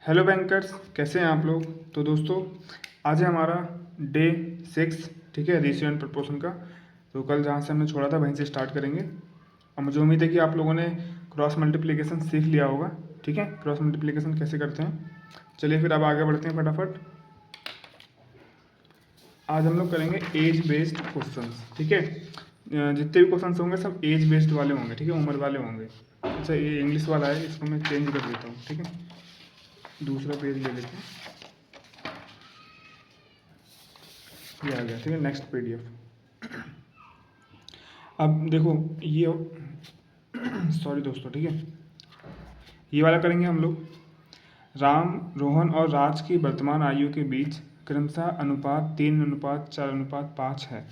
Hello bankers, कैसे हैं आप लोग। तो दोस्तों, आज है हमारा डे 6, ठीक है, रेशियो एंड प्रपोर्शन का। तो कल जहाँ से हमने छोड़ा था वहीं से स्टार्ट करेंगे। और मुझे उम्मीद है कि आप लोगों ने क्रॉस मल्टीप्लिकेशन सीख लिया होगा। ठीक है, क्रॉस मल्टीप्लिकेशन कैसे करते हैं। चलिए फिर अब आगे बढ़ते हैं फटाफट। आज हम लोग करेंगे एज बेस्ड क्वेश्चंस। ठीक है, जितने भी क्वेश्चंस होंगे सब एज बेस्ड वाले होंगे। ठीक है, उम्र वाले होंगे। अच्छा, ये इंग्लिश वाला है, इसको मैं चेंज कर देता हूँ। ठीक है, दूसरा पेज ले लेते हैं। ये आ गया। ठीक है, नेक्स्ट पीडीएफ। अब देखो ये सॉरी दोस्तों, ठीक है, ये वाला करेंगे हम लोग। राम, रोहन और राज की वर्तमान आयु के बीच क्रमशः अनुपात 3:4:5 है।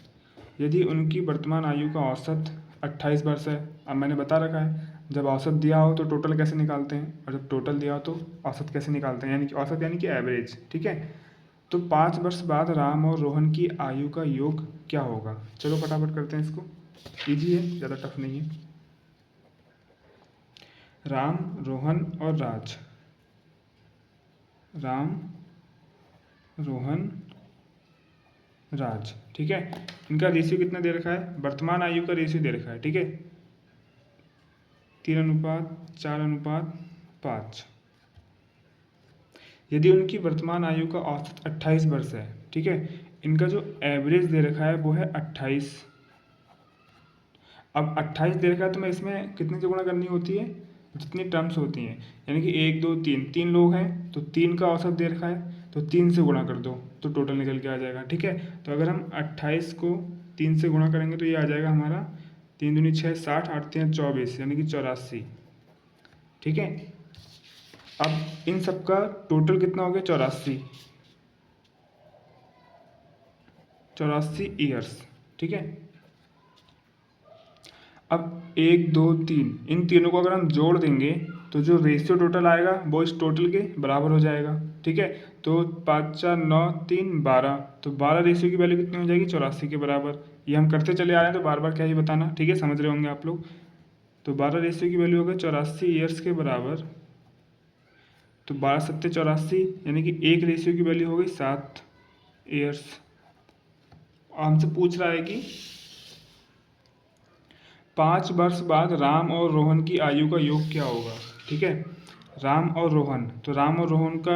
यदि उनकी वर्तमान आयु का औसत 28 वर्ष है। अब मैंने बता रखा है, जब औसत दिया हो तो टोटल कैसे निकालते हैं, और जब टोटल दिया हो तो औसत कैसे निकालते हैं, यानी कि औसत यानी कि एवरेज। ठीक है, तो 5 वर्ष बाद राम और रोहन की आयु का योग क्या होगा। चलो फटाफट करते हैं इसको। इजी है, ज़्यादा टफ नहीं है। राम, रोहन और राज। राम, रोहन, राज। ठीक है, इनका रेशियो कितना दे रखा है, वर्तमान आयु का रेशियो दे रखा है। ठीक है, 3:4:5। यदि उनकी वर्तमान आयु का औसत 28 वर्ष है। ठीक है, इनका जो एवरेज दे रखा है वो है 28। अब 28 दे रखा है तो मैं इसमें कितने से गुणा करनी होती है, जितनी टर्म्स होती हैं, यानी कि 1 2 3, 3 लोग हैं तो 3 का औसत दे रखा है तो 3 से गुणा कर दो तो टोटल निकल के आ जाएगा। ठीक है, तो अगर हम 28 को 3 से गुणा करेंगे तो ये आ जाएगा हमारा 3 दूनी 6, 60, 8 3 24, यानी कि 84। ठीक है, अब इन सब का टोटल कितना हो गया, 84 ईयर्स। ठीक है, अब 1 2 3, इन तीनों को अगर हम जोड़ देंगे तो जो रेशियो टोटल आएगा वो इस टोटल के बराबर हो जाएगा। ठीक है, तो 5 4 9 3 12, तो 12 रेशियो की वैल्यू कितनी हो जाएगी, 84 के बराबर। ये हम करते चले आ रहे हैं तो बार बार क्या ही बताना। ठीक है, समझ रहे होंगे आप लोग। तो 12 रेशियो की वैल्यू होगा 84 ईयर्स के बराबर। तो 12 7 84, यानी कि एक रेशियो की वैल्यू हो गई 7 ईयर्स। हमसे पूछ रहा है कि 5 वर्ष बाद राम और रोहन की आयु का योग क्या होगा। ठीक है, राम और रोहन, तो राम और रोहन का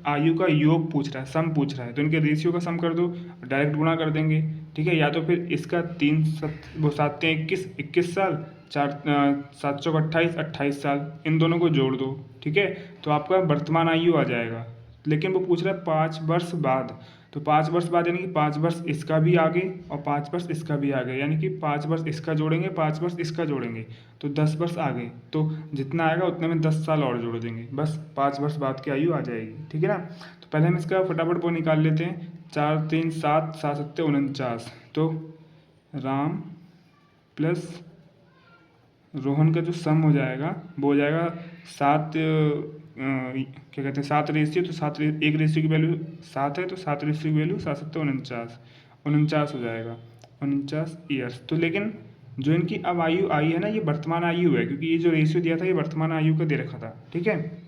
आयु का योग पूछ रहा है, सम पूछ रहा है, तो इनके रेशियो का सम कर दो, डायरेक्ट गुणा कर देंगे। ठीक है, या तो फिर इसका 7 21, 21 साल, 7 चौक 28, 28 साल, इन दोनों को जोड़ दो। ठीक है, तो आपका वर्तमान आयु आ जाएगा। लेकिन वो पूछ रहा है 5 वर्ष बाद, तो 5 वर्ष बाद यानी कि 5 वर्ष इसका भी आगे और 5 वर्ष इसका भी आगे, यानी कि 5 वर्ष इसका जोड़ेंगे, 5 वर्ष इसका जोड़ेंगे तो 10 वर्ष आगे। तो जितना आएगा उतने में 10 साल और जोड़ देंगे, बस 5 वर्ष बाद की आयु आ जाएगी। ठीक है ना, तो पहले हम इसका फटाफट वो निकाल लेते हैं। 4 3 7, 7 7 49, तो राम प्लस रोहन का जो सम हो जाएगा वो हो जाएगा 7, क्या कहते हैं, 7 रेशियो, तो 7 एक रेशियो की वैल्यू 7 है, तो 7 रेशियो की वैल्यू 7 7 49, 49 हो जाएगा, 49 ईयर्स। तो लेकिन जो इनकी अब आयु आई है ना, ये वर्तमान आयु है, क्योंकि ये जो रेशियो दिया था ये वर्तमान आयु का दे रखा था। ठीक है,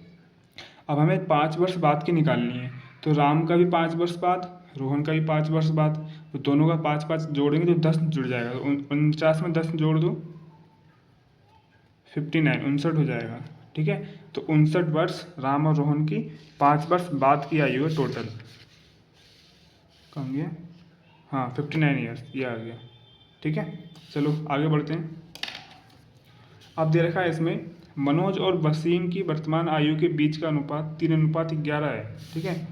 अब हमें 5 वर्ष बाद की निकालनी है, तो राम का भी 5 वर्ष बाद, रोहन का भी 5 वर्ष बाद, तो दोनों का 5 5 जोड़ेंगे तो 10 जुड़ जाएगा, तो 49 में 10 जोड़ दो, 59, 59 हो जाएगा। ठीक है, तो 59 वर्ष राम और रोहन की 5 वर्ष बाद की आयु है टोटल। कहाँ गया, हाँ 59 ईयर्स, ये आ गया। ठीक है, चलो आगे बढ़ते हैं। अब दे रखा है इसमें मनोज और वसीम की वर्तमान आयु के बीच का अनुपात 3:11 है। ठीक है,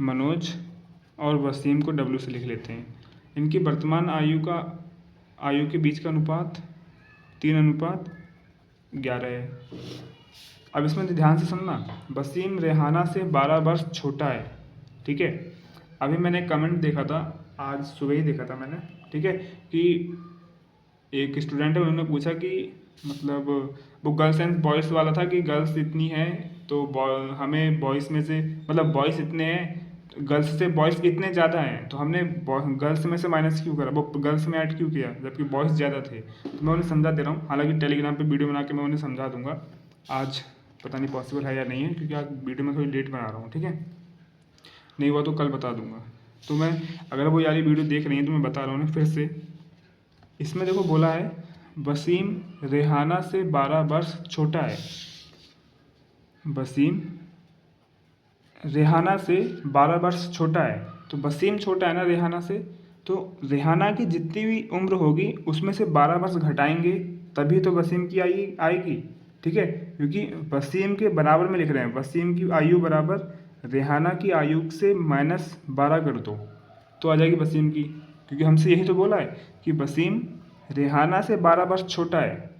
मनोज और वसीम को W से लिख लेते हैं। इनकी वर्तमान आयु के बीच का अनुपात 3:11 है। अब इसमें ध्यान से सुनना, वसीम रेहाना से 12 वर्ष छोटा है। ठीक है, अभी मैंने कमेंट देखा था, आज सुबह ही देखा था मैंने। ठीक है, कि एक स्टूडेंट है, उन्होंने पूछा कि मतलब वो गर्ल्स एंड बॉयज़ वाला था, कि गर्ल्स इतनी हैं तो हमें बॉयज़ में से, मतलब बॉयज़ इतने हैं, गर्ल्स से बॉयज़ इतने ज़्यादा हैं, तो हमने गर्ल्स में से माइनस क्यों करा, वो गर्ल्स में ऐड क्यों किया जबकि बॉयज़ ज़्यादा थे। तो मैं उन्हें समझा दे रहा हूँ, हालांकि टेलीग्राम पे वीडियो बना के मैं उन्हें समझा दूंगा। आज पता नहीं पॉसिबल है या नहीं है, क्योंकि आज वीडियो में थोड़ी लेट बना रहा हूँ, ठीक है। नहीं हुआ तो कल बता दूंगा। तो मैं, अगर वो यारी वीडियो देख रही हैं तो मैं बता रहा हूँ ना फिर से। इसमें देखो बोला है वसीम रेहाना से 12 वर्ष छोटा है। वसीम रेहाना से 12 वर्ष छोटा है, तो वसीम छोटा है ना रेहाना से, तो रेहाना की जितनी भी उम्र होगी उसमें से 12 वर्ष घटाएंगे तभी तो वसीम की आएगी, ठीक है। क्योंकि वसीम के बराबर में लिख रहे हैं, वसीम की आयु बराबर रेहाना की आयु से -12 कर दो तो आ जाएगी वसीम की। क्योंकि हमसे यही तो बोला है कि वसीम रेहाना से 12 वर्ष छोटा है,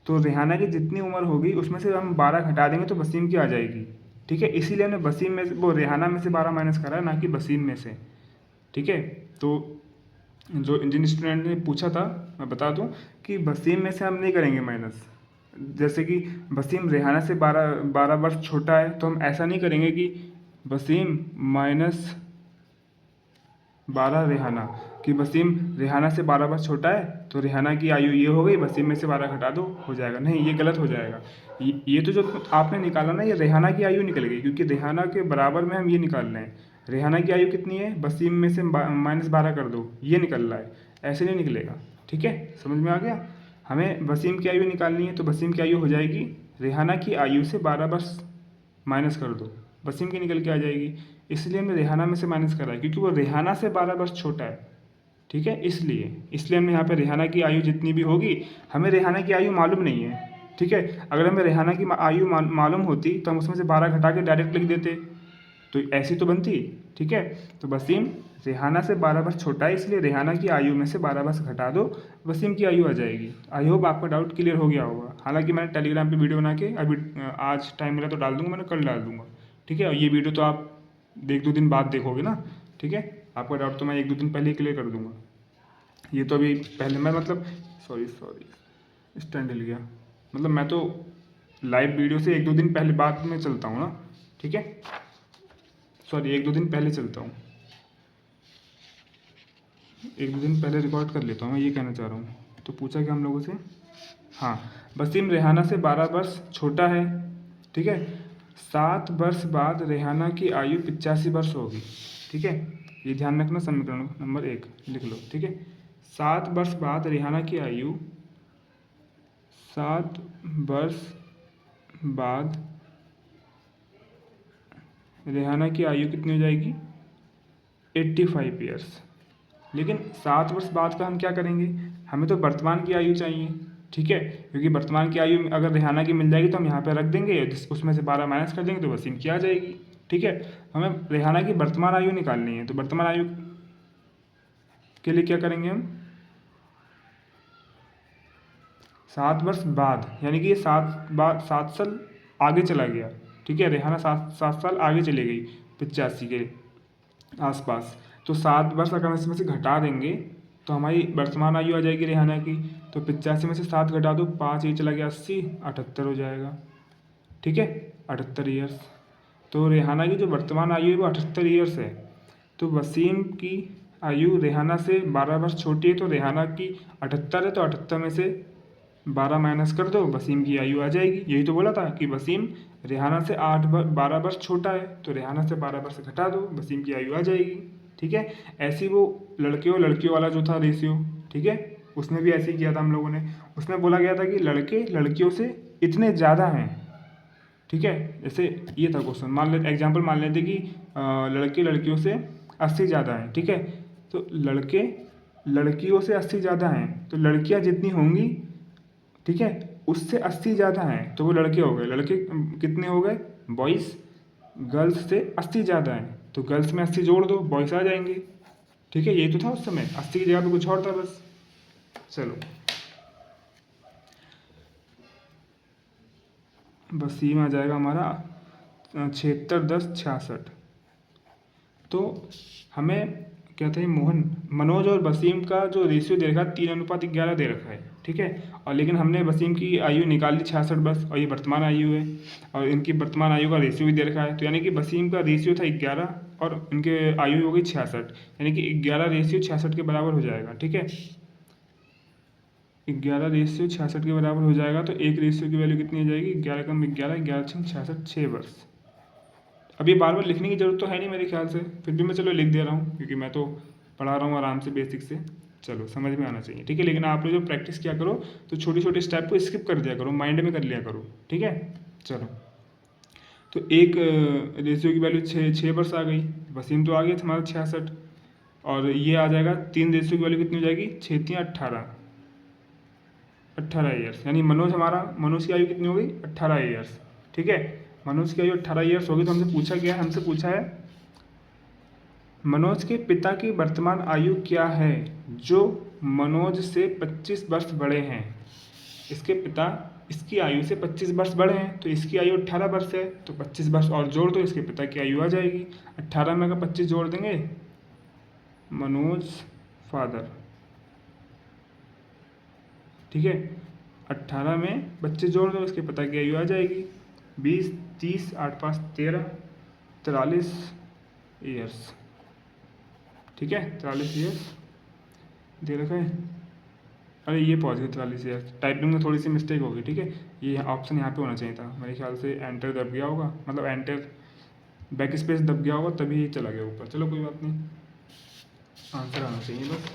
तो रेहाना की जितनी उम्र होगी उसमें से हम 12 घटा देंगे तो वसीम की आ जाएगी, ठीक है। इसीलिए हमने वसीम में से, वो रेहाना में से 12 माइनस करा है, ना कि वसीम में से, ठीक है। तो जो जिन स्टूडेंट ने पूछा था मैं बता दूं कि वसीम में से हम नहीं करेंगे माइनस। जैसे कि वसीम रेहाना से 12 वर्ष छोटा है, तो हम ऐसा नहीं करेंगे कि वसीम -12 रेहाना, कि वसीम रेहाना से 12 वर्ष छोटा है तो रेहाना की आयु ये हो गई, वसीम में से 12 घटा दो हो जाएगा। नहीं, ये गलत हो जाएगा। ये तो जो आपने निकाला ना, ये रेहाना की आयु निकल गई, क्योंकि रेहाना के बराबर में हम ये निकाल रहे हैं। रेहाना की आयु कितनी है, वसीम में से -12 कर दो, ये निकल रहा है, ऐसे नहीं निकलेगा, ठीक है। समझ में आ गया। हमें वसीम की आयु निकालनी है, तो वसीम की आयु हो जाएगी रेहाना की आयु से 12 वर्ष माइनस कर दो, वसीम की निकल के आ जाएगी। इसलिए हमने रेहाना में से माइनस करा है, क्योंकि वो रेहाना से 12 वर्ष छोटा है, ठीक है। इसलिए हमने यहाँ पे रेहाना की आयु जितनी भी होगी, हमें रेहाना की आयु मालूम नहीं है, ठीक है। अगर हमें रेहाना की आयु मालूम होती तो हम उसमें से 12 घटा के डायरेक्ट लिख देते, तो ऐसी तो बनती, ठीक है। तो वसीम रेहाना से 12 वर्ष छोटा है, इसलिए रेहाना की आयु में से 12 वर्ष घटा दो, वसीम की आयु आ जाएगी। आई होप आपका डाउट क्लियर हो गया होगा। हालांकि मैंने टेलीग्राम पे वीडियो बना के अभी आज टाइम मिला तो डाल दूंगा, मैंने कल डाल दूंगा, ठीक है। और ये वीडियो तो आप 1-2 दिन बाद देखोगे ना, ठीक है। आपका डाउट तो मैं 1-2 दिन पहले ही क्लियर कर दूंगा। ये तो अभी पहले मैं मतलब सॉरी स्टैंड हिल गया, मतलब मैं तो लाइव वीडियो से 1-2 दिन पहले बाद में चलता हूँ ना, ठीक है। सॉरी 1-2 दिन पहले चलता हूँ, 1-2 दिन पहले रिकॉर्ड कर लेता हूँ, मैं ये कहना चाह रहा हूँ। तो पूछा क्या हम लोगों से, हाँ, वसीम रेहाना से 12 वर्ष छोटा है, ठीक है। 7 वर्ष बाद रेहाना की आयु 85 वर्ष होगी, ठीक है। ये ध्यान रखना, समीकरण नंबर 1 लिख लो, ठीक है। 7 वर्ष बाद रेहाना की आयु, 7 वर्ष बाद रेहाना की आयु कितनी हो जाएगी, 85 ईयर्स। लेकिन 7 वर्ष बाद का हम क्या करेंगे, हमें तो वर्तमान की आयु चाहिए, ठीक है। क्योंकि वर्तमान की आयु अगर रेहाना की मिल जाएगी तो हम यहाँ पे रख देंगे, उसमें से 12 माइनस कर देंगे तो वसीम की आ जाएगी, ठीक है। हमें रेहाना की वर्तमान आयु निकालनी है, तो वर्तमान आयु के लिए क्या करेंगे हम, 7 वर्ष बाद, यानी कि ये 7 साल आगे चला गया, ठीक है। रेहाना 7 साल आगे चली गई 85 के आसपास, तो 7 वर्ष अगर हम इसमें से घटा देंगे तो हमारी वर्तमान आयु आ जाएगी रेहाना की। तो 85 में से 7 घटा दो, 5 ये चला गया 80, 78 हो जाएगा, ठीक है, 78 ईयर्स। तो रेहाना की जो वर्तमान आयु है वो 78 ईयर्स है। तो वसीम की आयु रेहाना से 12 वर्ष छोटी है, तो रेहाना की 78 है, तो 78 में से 12 माइनस कर दो, वसीम की आयु आ जाएगी। यही तो बोला था कि वसीम रेहाना से 12 वर्ष छोटा है, तो रेहाना से 12 वर्ष घटा दो, वसीम की आयु आ जाएगी, ठीक है। ऐसे ही वो लड़के और लड़कियों वाला जो था रेशियो, ठीक है, उसमें भी ऐसे ही किया था हम लोगों ने। उसमें बोला गया था कि लड़के लड़कियों से इतने ज़्यादा हैं, ठीक है। जैसे ये था क्वेश्चन, मान लेते एग्जाम्पल मान लेते कि लड़के लड़कियों से 80 ज़्यादा हैं, ठीक है। तो लड़के लड़कियों से 80 ज़्यादा हैं, तो लड़कियां जितनी होंगी, ठीक है, उससे 80 ज़्यादा हैं, तो वो लड़के हो गए। लड़के कितने हो गए, बॉयज़, गर्ल्स से 80 ज़्यादा हैं, तो गर्ल्स में 80 जोड़ दो, बॉयज़ आ जाएंगे, ठीक है। यही तो था उस समय, 80 की जगह पे कुछ और था बस। चलो, वसीम आ जाएगा हमारा 76, 10, 66। तो हमें क्या था, मनोज और वसीम का जो रेशियो दे रखा है 3:11 दे रखा है, ठीक है। और लेकिन हमने वसीम की आयु निकाल ली 66 बस, और ये वर्तमान आयु है, और इनकी वर्तमान आयु का रेशियो भी दे रखा है। तो यानी कि वसीम का रेशियो था 11 और इनके आयु हो गई 66, यानी कि 11 रेशियो 66 के बराबर हो जाएगा, ठीक है। 11:66 के बराबर हो जाएगा, तो एक रेशियो की वैल्यू कितनी हो जाएगी? 11 कम 11, 11 छंग 66, 6 वर्ष। अब ये बार बार लिखने की जरूरत तो है नहीं मेरे ख्याल से, फिर भी मैं चलो लिख दे रहा हूँ क्योंकि मैं तो पढ़ा रहा हूँ आराम से बेसिक से, चलो समझ में आना चाहिए, ठीक है। लेकिन आप लोग जो प्रैक्टिस किया करो तो छोटी छोटी स्टेप को स्किप कर दिया करो, माइंड में कर लिया करो, ठीक है। चलो, तो एक रेशियो की वैल्यू 6 वर्ष आ गई, वसीम तो आ गया था हमारा 66, और ये आ जाएगा 3 रेशियो की वैल्यू कितनी हो जाएगी? 6 3 18, 18 ईयर्स, यानी मनोज की आयु कितनी हो गई? 18 ईयर्स, ठीक है। मनोज की आयु 18 ईयर्स होगी, तो हमसे पूछा है मनोज के पिता की वर्तमान आयु क्या है जो मनोज से 25 वर्ष बड़े हैं। इसके पिता इसकी आयु से 25 वर्ष बड़े हैं, तो इसकी आयु 18 वर्ष है, तो 25 वर्ष और जोड़ दो, इसके पिता की आयु आ जाएगी। 18 में अगर 25 जोड़ देंगे, मनोज फादर, ठीक है। 18 में 25 जोड़ दो, इसके पिता की आयु आ जाएगी 20 30 8 5 13, 43 ईयर्स, ठीक है। 43 ईयर्स दे रखा है। अरे ये पहुंच गए 43 ईयर्स, टाइपिंग में थोड़ी सी मिस्टेक होगी, ठीक है। ये ऑप्शन यहाँ पे होना चाहिए था, मेरे ख्याल से एंटर दब गया होगा, मतलब एंटर बैक स्पेस दब गया होगा, तभी ये चला गया ऊपर। चलो कोई बात नहीं, आंसर आना चाहिए बस।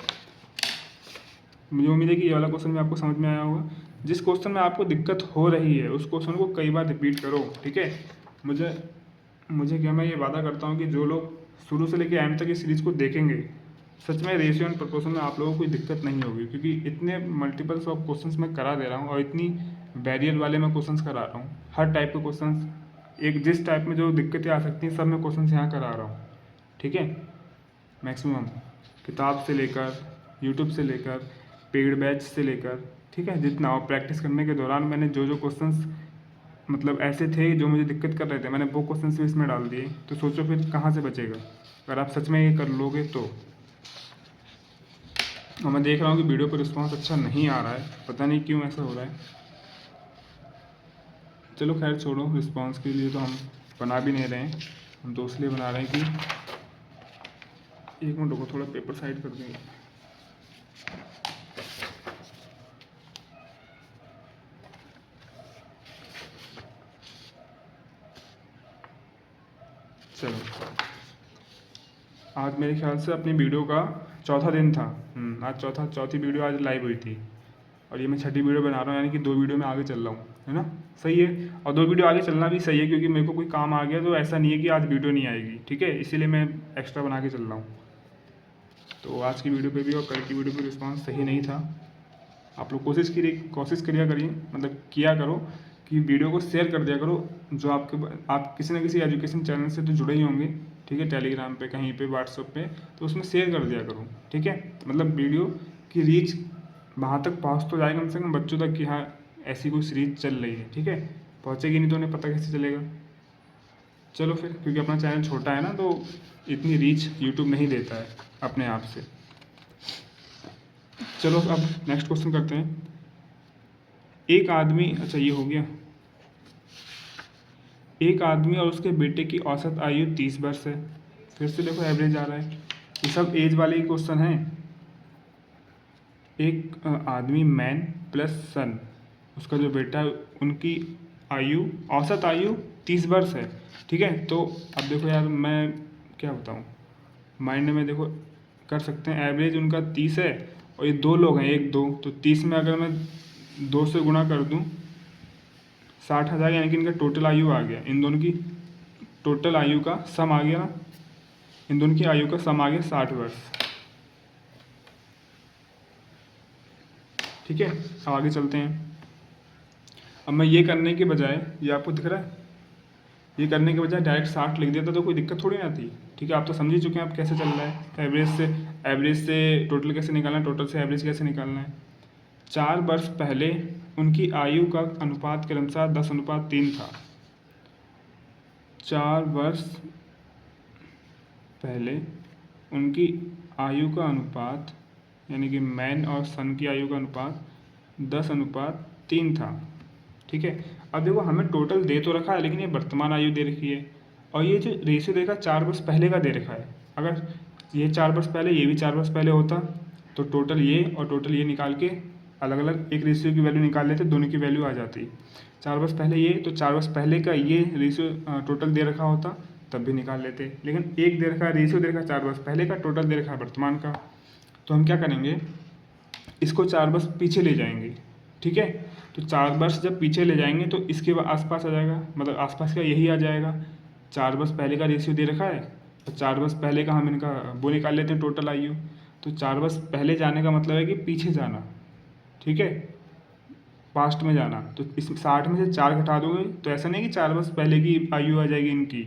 मुझे उम्मीद है कि ये वाला क्वेश्चन भी आपको समझ में आया होगा। जिस क्वेश्चन में आपको दिक्कत हो रही है उस क्वेश्चन को कई बार रिपीट करो, ठीक है। मुझे क्या, मैं ये वादा करता हूँ कि जो लोग शुरू से लेकर एंड तक इस सीरीज़ को देखेंगे, सच में रेशियो एंड प्रोपोर्शन में आप लोगों को कोई दिक्कत नहीं होगी, क्योंकि इतने मल्टीपल्स ऑफ क्वेश्चंस मैं करा दे रहा हूँ और इतनी बैरियर वाले मैं क्वेश्चंस करा रहा हूँ। हर टाइप के क्वेश्चंस, एक जिस टाइप में जो दिक्कतें आ सकती हैं सब मैं क्वेश्चंस यहाँ करा रहा हूँ, ठीक है। मैक्सिमम किताब से लेकर, यूट्यूब से लेकर, पेड बैच से लेकर, ठीक है, जितना। और प्रैक्टिस करने के दौरान मैंने जो जो क्वेश्चंस मतलब ऐसे थे जो मुझे दिक्कत कर रहे थे, मैंने वो क्वेश्चंस भी इसमें डाल दिए। तो सोचो फिर कहाँ से बचेगा अगर आप सच में ये कर लोगे तो। और मैं देख रहा हूँ कि वीडियो पर रिस्पांस अच्छा नहीं आ रहा है, पता नहीं क्यों ऐसा हो रहा है। चलो खैर छोड़ो, रिस्पांस के लिए तो हम बना भी नहीं रहे हैं, हम तो इसलिए बना रहे हैं कि, एक मिनट को थोड़ा पेपर साइड कर देंगे। चलो, आज मेरे ख्याल से अपनी वीडियो का चौथा दिन था। आज चौथी वीडियो आज लाइव हुई थी, और ये मैं छठी वीडियो बना रहा हूँ, यानी कि 2 वीडियो में आगे चल रहा हूँ, है ना। सही है, और 2 वीडियो आगे चलना भी सही है, क्योंकि मेरे को कोई काम आ गया तो ऐसा नहीं है कि आज वीडियो नहीं आएगी, ठीक है। इसीलिए मैं एक्स्ट्रा बना के चल रहा हूँ। तो आज की वीडियो पे भी और कल की वीडियो पे रिस्पांस सही नहीं था। आप लोग कोशिश करिए, मतलब किया करो कि वीडियो को शेयर कर दिया करो। जो आप किसी न किसी एजुकेशन चैनल से तो जुड़े ही होंगे, ठीक है, टेलीग्राम पे, कहीं पे, व्हाट्सएप पे, तो उसमें शेयर कर दिया करो, ठीक है। मतलब वीडियो की रीच वहाँ तक पहुँच तो जाए कम से कम बच्चों तक कि हाँ ऐसी कोई सीरीज चल रही है, ठीक है। पहुँचेगी नहीं तो उन्हें पता कैसे चलेगा। चलो फिर, क्योंकि अपना चैनल छोटा है ना, तो इतनी रीच यूट्यूब नहीं देता है अपने आप से। चलो अब नेक्स्ट क्वेश्चन करते हैं। एक आदमी, अच्छा ये हो गया। एक आदमी और उसके बेटे की औसत आयु 30 वर्ष है। फिर से देखो एवरेज आ रहा है, ये सब एज वाले ही क्वेश्चन हैं। एक आदमी मैन प्लस सन, उसका जो बेटा है उनकी आयु, औसत आयु 30 वर्ष है, ठीक है। तो अब देखो यार, मैं क्या बताऊँ, माइंड में देखो कर सकते हैं। एवरेज उनका 30 है और ये 2 लोग हैं, 1 2, तो 30 में अगर मैं 2 से गुणा कर दूँ 60,000, यानी कि इनका टोटल आयु आ गया। इन दोनों की टोटल आयु का सम आ गया ना, इन दोनों की आयु का सम आ गया 60 वर्ष, ठीक है। अब आगे चलते हैं। अब मैं ये करने के बजाय, ये आपको दिख रहा है, ये करने के बजाय डायरेक्ट 60 लिख देता तो कोई दिक्कत थोड़ी ना थी, ठीक है। आप तो समझ ही चुके हैं आप कैसे चल रहा है। एवरेज से टोटल कैसे निकालना है, टोटल से एवरेज कैसे निकालना है। 4 वर्ष पहले उनकी आयु का अनुपात के अनुसार 10:3 था। 4 वर्ष पहले उनकी आयु का अनुपात, यानी कि मैन और सन की आयु का अनुपात 10:3 था, ठीक है। अब देखो हमें टोटल दे तो रखा है, लेकिन ये वर्तमान आयु दे रखी है, और ये जो रेशियो देखा 4 वर्ष पहले का दे रखा है। अगर ये 4 वर्ष पहले, ये भी 4 वर्ष पहले होता, तो टोटल ये और टोटल ये निकाल के अलग अलग एक रेशियो की वैल्यू निकाल लेते, दोनों की वैल्यू आ जाती। 4 वर्ष पहले ये, तो 4 वर्ष पहले का ये रेशियो टोटल दे रखा होता तब भी निकाल लेते, लेकिन एक दे रखा रेशियो दे रखा 4 वर्ष पहले का, टोटल दे रखा है वर्तमान का। तो हम क्या करेंगे, इसको 4 वर्ष पीछे ले जाएंगे, ठीक है। तो 4 वर्ष जब पीछे ले जाएंगे तो इसके आसपास आ जाएगा, मतलब आसपास का यही आ जाएगा। 4 वर्ष पहले का रेशियो दे रखा है, तो 4 वर्ष पहले का हम इनका वो निकाल लेते हैं टोटल आयु। तो 4 वर्ष पहले जाने का मतलब है कि पीछे जाना, ठीक है, पास्ट में जाना। तो इस 60 में से 4 घटा दोगे तो ऐसा नहीं कि 4 वर्ष पहले की आयु आ जाएगी इनकी,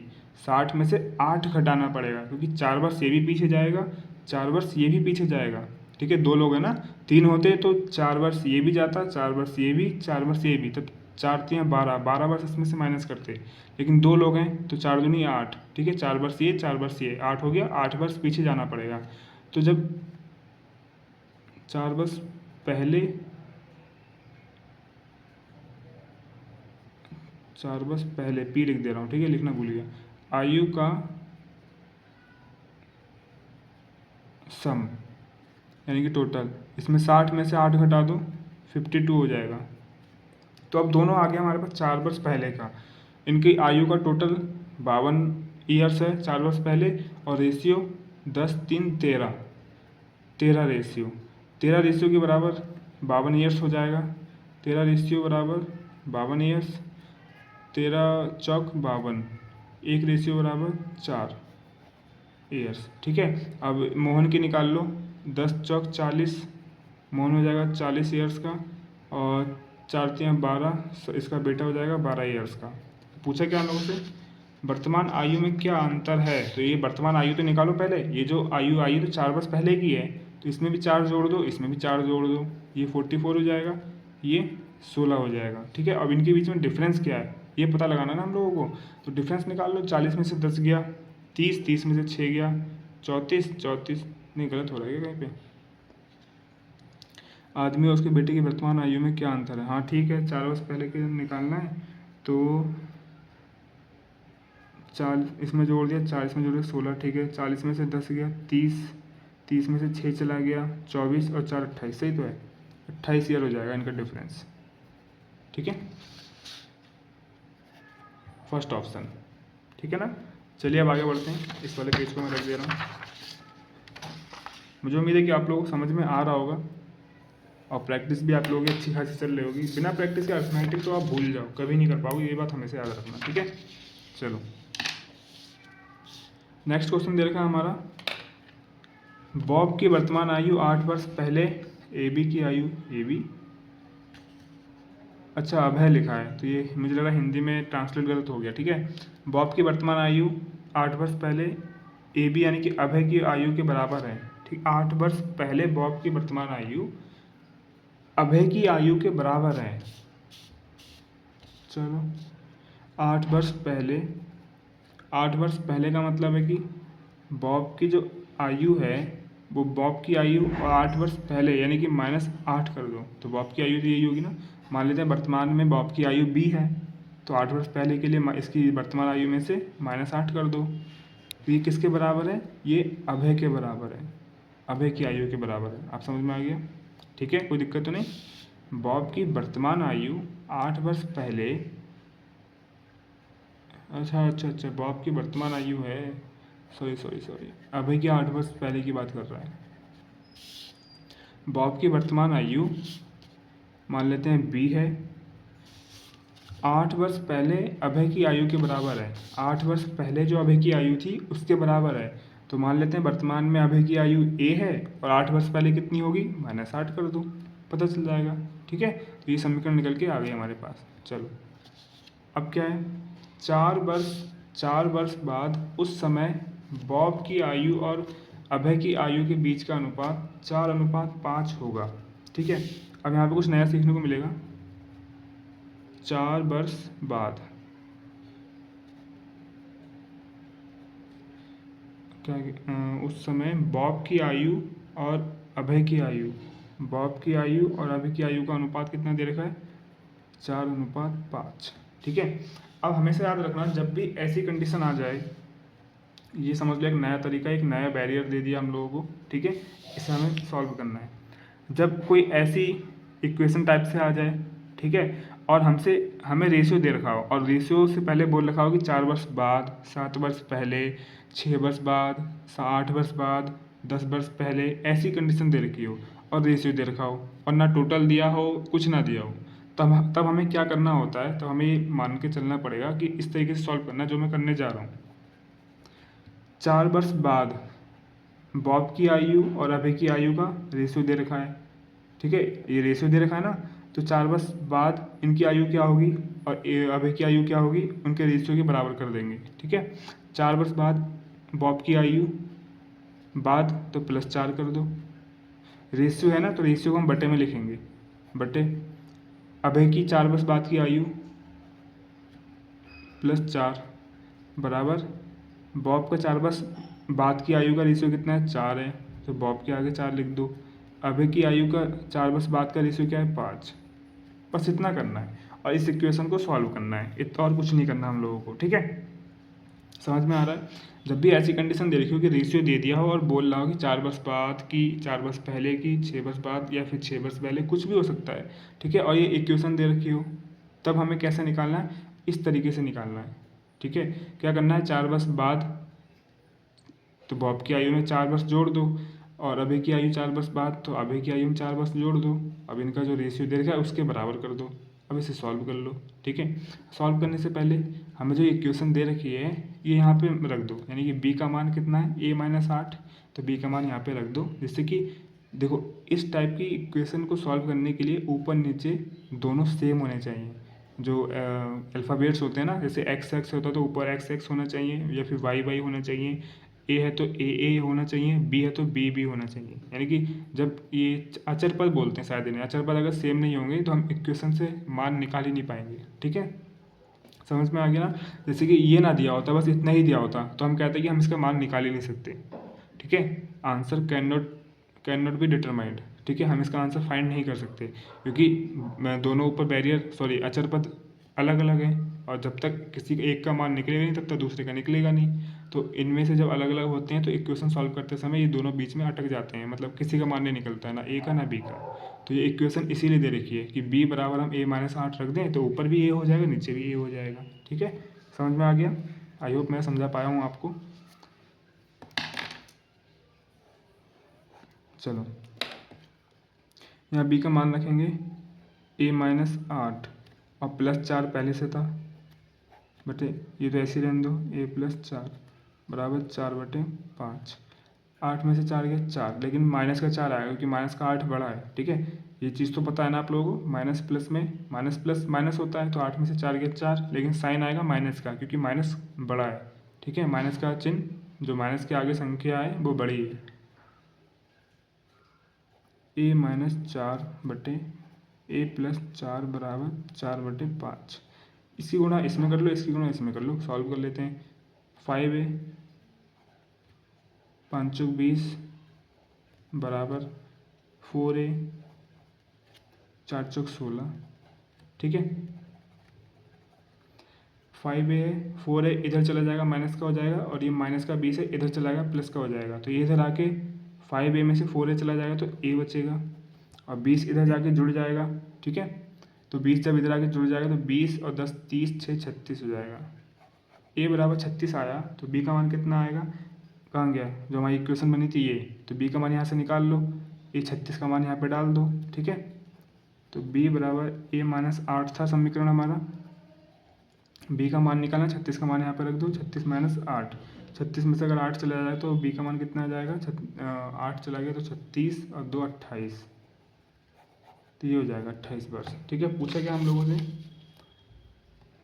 60 में से 8 घटाना पड़ेगा, क्योंकि 4 वर्ष ये भी पीछे जाएगा, 4 वर्ष ये भी पीछे जाएगा, ठीक है। 2 लोग हैं ना, 3 होते तो 4 वर्ष ये भी जाता, 4 वर्ष ये भी, 4 वर्ष ये भी, तब 4 3 12, 12 वर्ष इसमें से माइनस करते। लेकिन 2 लोग हैं तो 4 दूनी 8, ठीक है, 4 वर्ष ये, 4 वर्ष ये, 8 हो गया, 8 वर्ष पीछे जाना पड़ेगा। तो जब 4 वर्ष पहले, 4 वर्ष पहले पी लिख दे रहा हूँ, ठीक है, लिखना भूल गया। आयु का सम यानी कि टोटल, इसमें 60 में से 8 घटा दो, 52 हो जाएगा। तो अब दोनों आ गया हमारे पास 4 वर्ष पहले का, इनकी आयु का टोटल 52 ईयर्स है 4 वर्ष पहले, और रेशियो 10 3 13, 13 रेशियो, 13 रेशियो के बराबर 52 ईयर्स हो जाएगा। 13 रेशियो बराबर 52 ईयर्स, 13 चौक 52, एक रेशियो बराबर 4 ईयर्स, ठीक है। अब मोहन की निकाल लो, 10 चौक 40, मोहन हो जाएगा 40 ईयर्स का, और 4 3 12, इसका बेटा हो जाएगा 12 ईयर्स का। पूछा क्या हम लोगों से, वर्तमान आयु में क्या अंतर है। तो ये वर्तमान आयु तो निकालो पहले, ये जो आयु आई तो 4 वर्ष पहले की है, तो इसमें भी 4 जोड़ दो, इसमें भी 4 जोड़ दो, ये 44 हो जाएगा, ये 16 हो जाएगा, ठीक है। अब इनके बीच में डिफरेंस क्या है ये पता लगाना ना हम लोगों को। तो डिफरेंस निकाल लो, 40 में से 10 गया, 30, 30 में से 6 गया, 34, 34 नहीं, गलत हो रहा है कहीं पे, आदमी और उसके बेटे की वर्तमान आयु में क्या अंतर है। हाँ ठीक है, 4 वर्ष पहले के निकालना है, तो 4 इसमें जोड़ दिया, 40 में जोड़ दिया 16, ठीक है। 40 में से 10 गया 30, 30 में से 6 चला गया 24, और 4 28, सही तो है, 28 ईयर हो जाएगा इनका डिफरेंस, ठीक है, फर्स्ट ऑप्शन, ठीक है ना। चलिए अब आगे बढ़ते हैं, इस वाले पेज को मैं रख दे रहा हूँ। मुझे उम्मीद है कि आप लोगों को समझ में आ रहा होगा, और प्रैक्टिस भी आप लोगों की अच्छी खासी चल रही होगी। बिना प्रैक्टिस के अर्थमेटिक तो आप भूल जाओ, कभी नहीं कर पाओगे, ये बात हमेशा याद रखना, ठीक है। चलो नेक्स्ट क्वेश्चन दे रखा है हमारा, बॉब की वर्तमान आयु 8 वर्ष पहले, ए बी की आयु, ए बी, अच्छा अभय लिखा है, तो ये मुझे लगा हिंदी में ट्रांसलेट गलत हो गया, ठीक है। बॉब की वर्तमान आयु 8 वर्ष पहले ए बी यानी कि अभय की आयु के बराबर है, ठीक। 8 वर्ष पहले बॉब की वर्तमान आयु अभय की आयु के बराबर है। चलो 8 वर्ष पहले, 8 वर्ष पहले का मतलब है कि बॉब की जो आयु है वो बॉब की आयु और 8 वर्ष पहले यानी कि -8 कर दो, तो बॉब की आयु तो यही होगी ना। मान लेते हैं वर्तमान में बॉब की आयु b है, तो 8 वर्ष पहले के लिए इसकी वर्तमान आयु में से -8 कर दो, तो ये किसके बराबर है, ये अभय के बराबर है, अभय की आयु के बराबर है। आप समझ में आ गया, ठीक है, कोई दिक्कत तो नहीं। बॉब की वर्तमान आयु 8 वर्ष पहले, अच्छा बॉब की वर्तमान आयु है, सॉरी अभय की 8 वर्ष पहले की बात कर रहा है। बॉब की वर्तमान आयु मान लेते हैं b है, 8 वर्ष पहले अभय की आयु के बराबर है, 8 वर्ष पहले जो अभय की आयु थी उसके बराबर है, तो मान लेते हैं वर्तमान में अभय की आयु a है, और 8 वर्ष पहले कितनी होगी, -8 कर दो, पता चल जाएगा, ठीक है। तो ये समीकरण निकल के आ गई हमारे पास। चलो अब क्या है, 4 वर्ष बाद उस समय बॉब की आयु और अभय की आयु के बीच का अनुपात 4:5 होगा, ठीक है। अब यहाँ पे कुछ नया सीखने को मिलेगा। 4 वर्ष बाद क्या, उस समय बॉब की आयु और अभय की आयु, बॉब की आयु और अभय की आयु का अनुपात कितना दे रखा है, 4:5, ठीक है। अब हमेशा याद रखना, जब भी ऐसी कंडीशन आ जाए, ये समझ लो एक नया तरीका, एक नया बैरियर दे दिया हम लोगों को, ठीक है, इसे हमें सॉल्व करना है। जब कोई ऐसी इक्वेशन टाइप से आ जाए, ठीक है। और हमें रेशियो दे रखा हो और रेशियो से पहले बोल रखा हो कि 4 वर्ष बाद, 7 वर्ष पहले, 6 वर्ष बाद, 8 वर्ष बाद, 10 वर्ष पहले, ऐसी कंडीशन दे रखी हो और रेशियो दे रखा हो और ना टोटल दिया हो, कुछ ना दिया हो, तब हमें क्या करना होता है, तो हमें ये मान के चलना पड़ेगा कि इस तरीके से सॉल्व करना जो मैं करने जा रहा हूँ। 4 वर्ष बाद बॉब की आयु और अभय की आयु का रेशियो दे रखा है, ठीक है। ये रेशियो दे रखा है ना, तो 4 वर्ष बाद इनकी आयु क्या होगी और अभय की आयु क्या होगी, उनके रेशियो के बराबर कर देंगे, ठीक है। 4 वर्ष बाद बॉब की आयु बाद तो +4 कर दो, रेशियो है ना, तो रेशियो को हम बटे में लिखेंगे, बटे अभय की 4 वर्ष बाद की आयु +4 बराबर बॉब का 4 वर्ष बाद की आयु का रेशियो कितना है, 4 है, तो बॉब के आगे 4 लिख दो। अभय की आयु का 4 वर्ष बाद का रेशियो क्या है, 5। बस इतना करना है और इस इक्वेशन को सॉल्व करना है, इतना और कुछ नहीं करना हम लोगों को, ठीक है। समझ में आ रहा है। जब भी ऐसी कंडीशन दे रखी हो कि रेशियो दे दिया हो और बोल रहा हो कि 4 वर्ष बाद की, 4 वर्ष पहले की, 6 वर्ष बाद या फिर 6 वर्ष पहले, कुछ भी हो सकता है, ठीक है, और ये इक्वेशन दे रखी हो, तब हमें कैसे निकालना है, इस तरीके से निकालना है, ठीक है। क्या करना है, 4 वर्ष बाद तो बॉब की आयु में 4 वर्ष जोड़ दो और अभय की आयु 4 वर्ष बाद तो अभय की आयु में 4 वर्ष जोड़ दो। अब इनका जो रेशियो दे रखा है उसके बराबर कर दो। अब इसे सॉल्व कर लो, ठीक है। सॉल्व करने से पहले हमें जो इक्वेशन दे रखी है ये यहाँ पे रख दो, यानी कि b का मान कितना है, a-8, तो b का मान यहाँ पे रख दो, जिससे कि देखो इस टाइप की इक्वेशन को सॉल्व करने के लिए ऊपर नीचे दोनों सेम होने चाहिए। जो अल्फ़ाबेट्स होते हैं ना, जैसे एक्स एक्स होता है तो ऊपर एक्स एक्स होना चाहिए या फिर वाई वाई होना चाहिए, ए है तो ए होना चाहिए, बी है तो बी होना चाहिए। यानी कि जब ये अचर पद बोलते हैं शायद इन्हें, अचर पद अगर सेम नहीं होंगे तो हम इक्वेशन से मान निकाल ही नहीं पाएंगे, ठीक है। समझ में आ गया ना। जैसे कि ये ना दिया होता, बस इतना ही दिया होता तो हम कहते हैं कि हम इसका मान निकाल ही नहीं सकते, ठीक है। Answer can not be determined, ठीक है, हम इसका आंसर फाइंड नहीं कर सकते क्योंकि दोनों ऊपर बैरियर सॉरी अचर पद अलग अलग है और जब तक किसी एक का मान निकलेगा नहीं तब तक दूसरे का निकलेगा नहीं। तो इनमें से जब अलग अलग होते हैं तो इक्वेशन सॉल्व करते समय ये दोनों बीच में अटक जाते हैं, मतलब किसी का मान नहीं निकलता है, ना ए का ना बी का। तो ये इक्वेशन इसीलिए दे रखी है कि b बराबर हम a-8 रख दें तो ऊपर भी a हो जाएगा, नीचे भी a हो जाएगा, ठीक है। समझ में आ गया। आई होप मैं समझा पाया हूँ आपको। चलो यहाँ b का मान रखेंगे a-8 और +4 पहले से था बटे, ये तो ऐसे रहने दो, a+4 बराबर 4/5। 8 में से 4 गया 4, लेकिन माइनस का 4 आएगा क्योंकि माइनस का 8 बड़ा है, ठीक है। ये चीज़ तो पता है ना आप लोगों को, माइनस प्लस में माइनस प्लस माइनस होता है, तो 8 में से 4 गया 4, लेकिन साइन आएगा माइनस का क्योंकि माइनस बड़ा है, ठीक है। माइनस का चिन्ह जो माइनस के आगे संख्या है वो बड़ी है। a-4/a+4 बराबर 4/5। इसी गुणा इसमें कर लो, इसकी गुणा इसमें कर लो, सॉल्व कर लेते हैं। 5a 5 × 20 बराबर 4a 4 × 16, ठीक है। 5a है, 4a इधर चला जाएगा माइनस का हो जाएगा और ये माइनस का 20 है इधर चला जाएगा प्लस का हो जाएगा, तो ये इधर आके 5a में से 4a चला जाएगा तो a बचेगा और 20 इधर जाके जुड़ जाएगा, ठीक है। तो 20 जब इधर आके जुड़ जाएगा तो 20 और 10 30 6 36 हो जाएगा। a बराबर 36 आया तो b का मान कितना आएगा, कहाँ गया जो हमारी इक्वेशन बनी थी ये, तो b का मान यहाँ से निकाल लो, ये 36 का मान यहाँ पे डाल दो, ठीक है। तो b बराबर a-8 था समीकरण हमारा, b का मान निकालना, 36 का मान यहाँ पे रख दो, 36 - 8, 36 में से अगर 8 चला जाए तो b का मान कितना आ जाएगा, 8 चला गया तो 36 और 2 28, तो ये हो जाएगा 28 वर्ष, ठीक है। पूछा क्या हम लोगों से,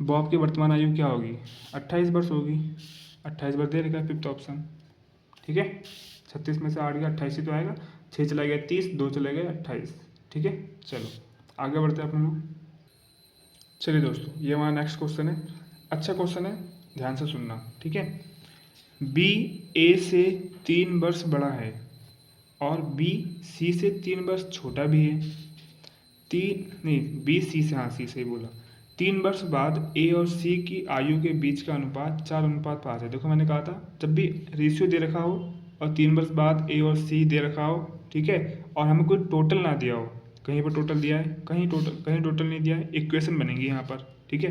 बॉब की वर्तमान आयु क्या होगी, 28 वर्ष होगी, 28 वर्ष दे रखा है फिफ्थ ऑप्शन, ठीक है। 36 में से 8 गया 28 ही तो आएगा, 6 चला गया 30, 2 चले गए 28, ठीक है। चलो आगे बढ़ते हैं अपन लोग। चलिए दोस्तों ये हमारा नेक्स्ट क्वेश्चन है, अच्छा क्वेश्चन है, ध्यान से सुनना, ठीक है। बी ए से 3 वर्ष बड़ा है और बी सी से 3 वर्ष छोटा भी है। बी सी से, हाँ सी से ही बोला। 3 वर्ष बाद ए और सी की आयु के बीच का अनुपात 4:5 है। देखो मैंने कहा था जब भी रेशियो दे रखा हो और 3 वर्ष बाद ए और सी दे रखा हो, ठीक है, और हमें कोई टोटल ना दिया हो कहीं पर टोटल दिया है, कहीं टोटल नहीं दिया है, इक्वेशन बनेंगी यहाँ पर, ठीक है।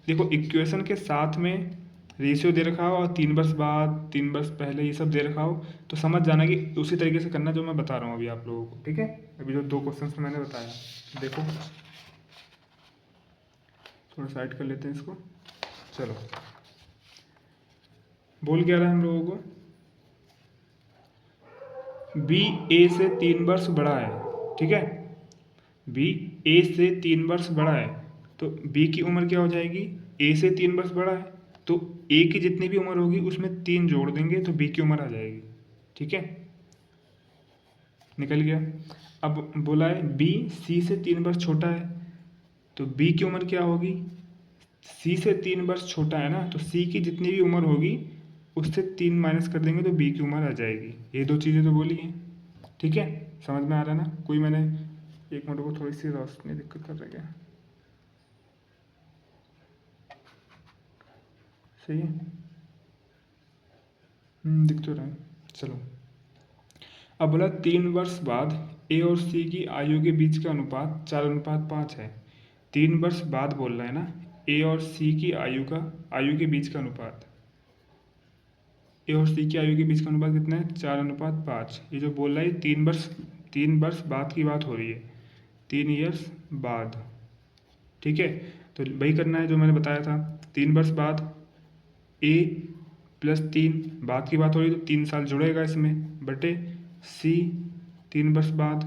देखो इक्वेशन के साथ में रेशियो दे रखा हो और 3 वर्ष बाद, 3 वर्ष पहले, ये सब दे रखा हो तो समझ जाना कि उसी तरीके से करना जो मैं बता रहा हूँ अभी आप लोगों को, ठीक है। अभी जो 2 क्वेश्चन मैंने बताया, देखो थोड़ा साइड कर लेते हैं इसको। चलो, बोल क्या रहा है हम लोगों को, बी ए से 3 वर्ष बड़ा है, ठीक है। बी ए से 3 वर्ष बड़ा है, तो बी की उम्र क्या हो जाएगी, ए से 3 वर्ष बड़ा है तो ए की जितनी भी उम्र होगी उसमें 3 जोड़ देंगे तो बी की उम्र आ जाएगी, ठीक है। निकल गया। अब बोला है बी सी से 3 वर्ष छोटा है, तो बी की उम्र क्या होगी, सी से 3 वर्ष छोटा है ना, तो सी की जितनी भी उम्र होगी उससे 3 माइनस कर देंगे तो बी की उम्र आ जाएगी। ये 2 चीज़ें तो बोली हैं, ठीक है। समझ में आ रहा है ना। कोई मैंने, एक मिनट को थोड़ी सी रोशनी दिक्कत कर रही है, सही है, दिख तो रहा है। चलो, अब बोला 3 वर्ष बाद ए और सी की आयु के बीच का अनुपात 4:5 है। 3 वर्ष बाद बोल रहा है ना, ए और सी की आयु के बीच का अनुपात, ए और सी की आयु के बीच का अनुपात कितना है, 4:5। ये जो बोल रहा है 3 वर्ष बाद की बात हो रही है, 3 ईयर्स बाद, ठीक है। तो वही करना है जो मैंने बताया था, 3 वर्ष बाद ए प्लस 3, बाद की बात हो रही तो 3 साल जुड़ेगा इसमें, बटे सी 3 वर्ष बाद।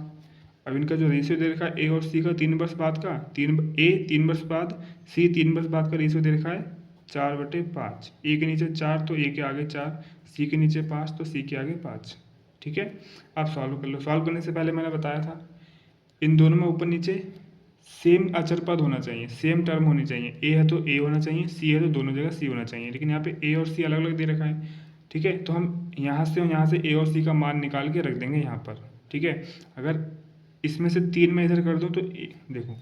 अब इनका जो रेशियो दे रखा है ए और सी का 3 वर्ष बाद का, 3 वर्ष बाद, सी 3 वर्ष बाद का रेशियो दे रखा है 4/5। ए के नीचे 4 तो ए के आगे 4, सी के नीचे 5 तो सी के आगे 5, ठीक है। आप सॉल्व कर लो। सॉल्व करने से पहले मैंने बताया था इन दोनों में ऊपर नीचे सेम अचर पद होना चाहिए, सेम टर्म होनी चाहिए। ए है तो ए होना चाहिए, सी है तो दोनों जगह सी होना चाहिए, लेकिन यहाँ पे ए और सी अलग अलग दे रखा है, ठीक है। तो हम यहाँ से ए और सी का मान निकाल के रख देंगे यहाँ पर, ठीक है। अगर इसमें से 3 में इधर कर दो तो देखो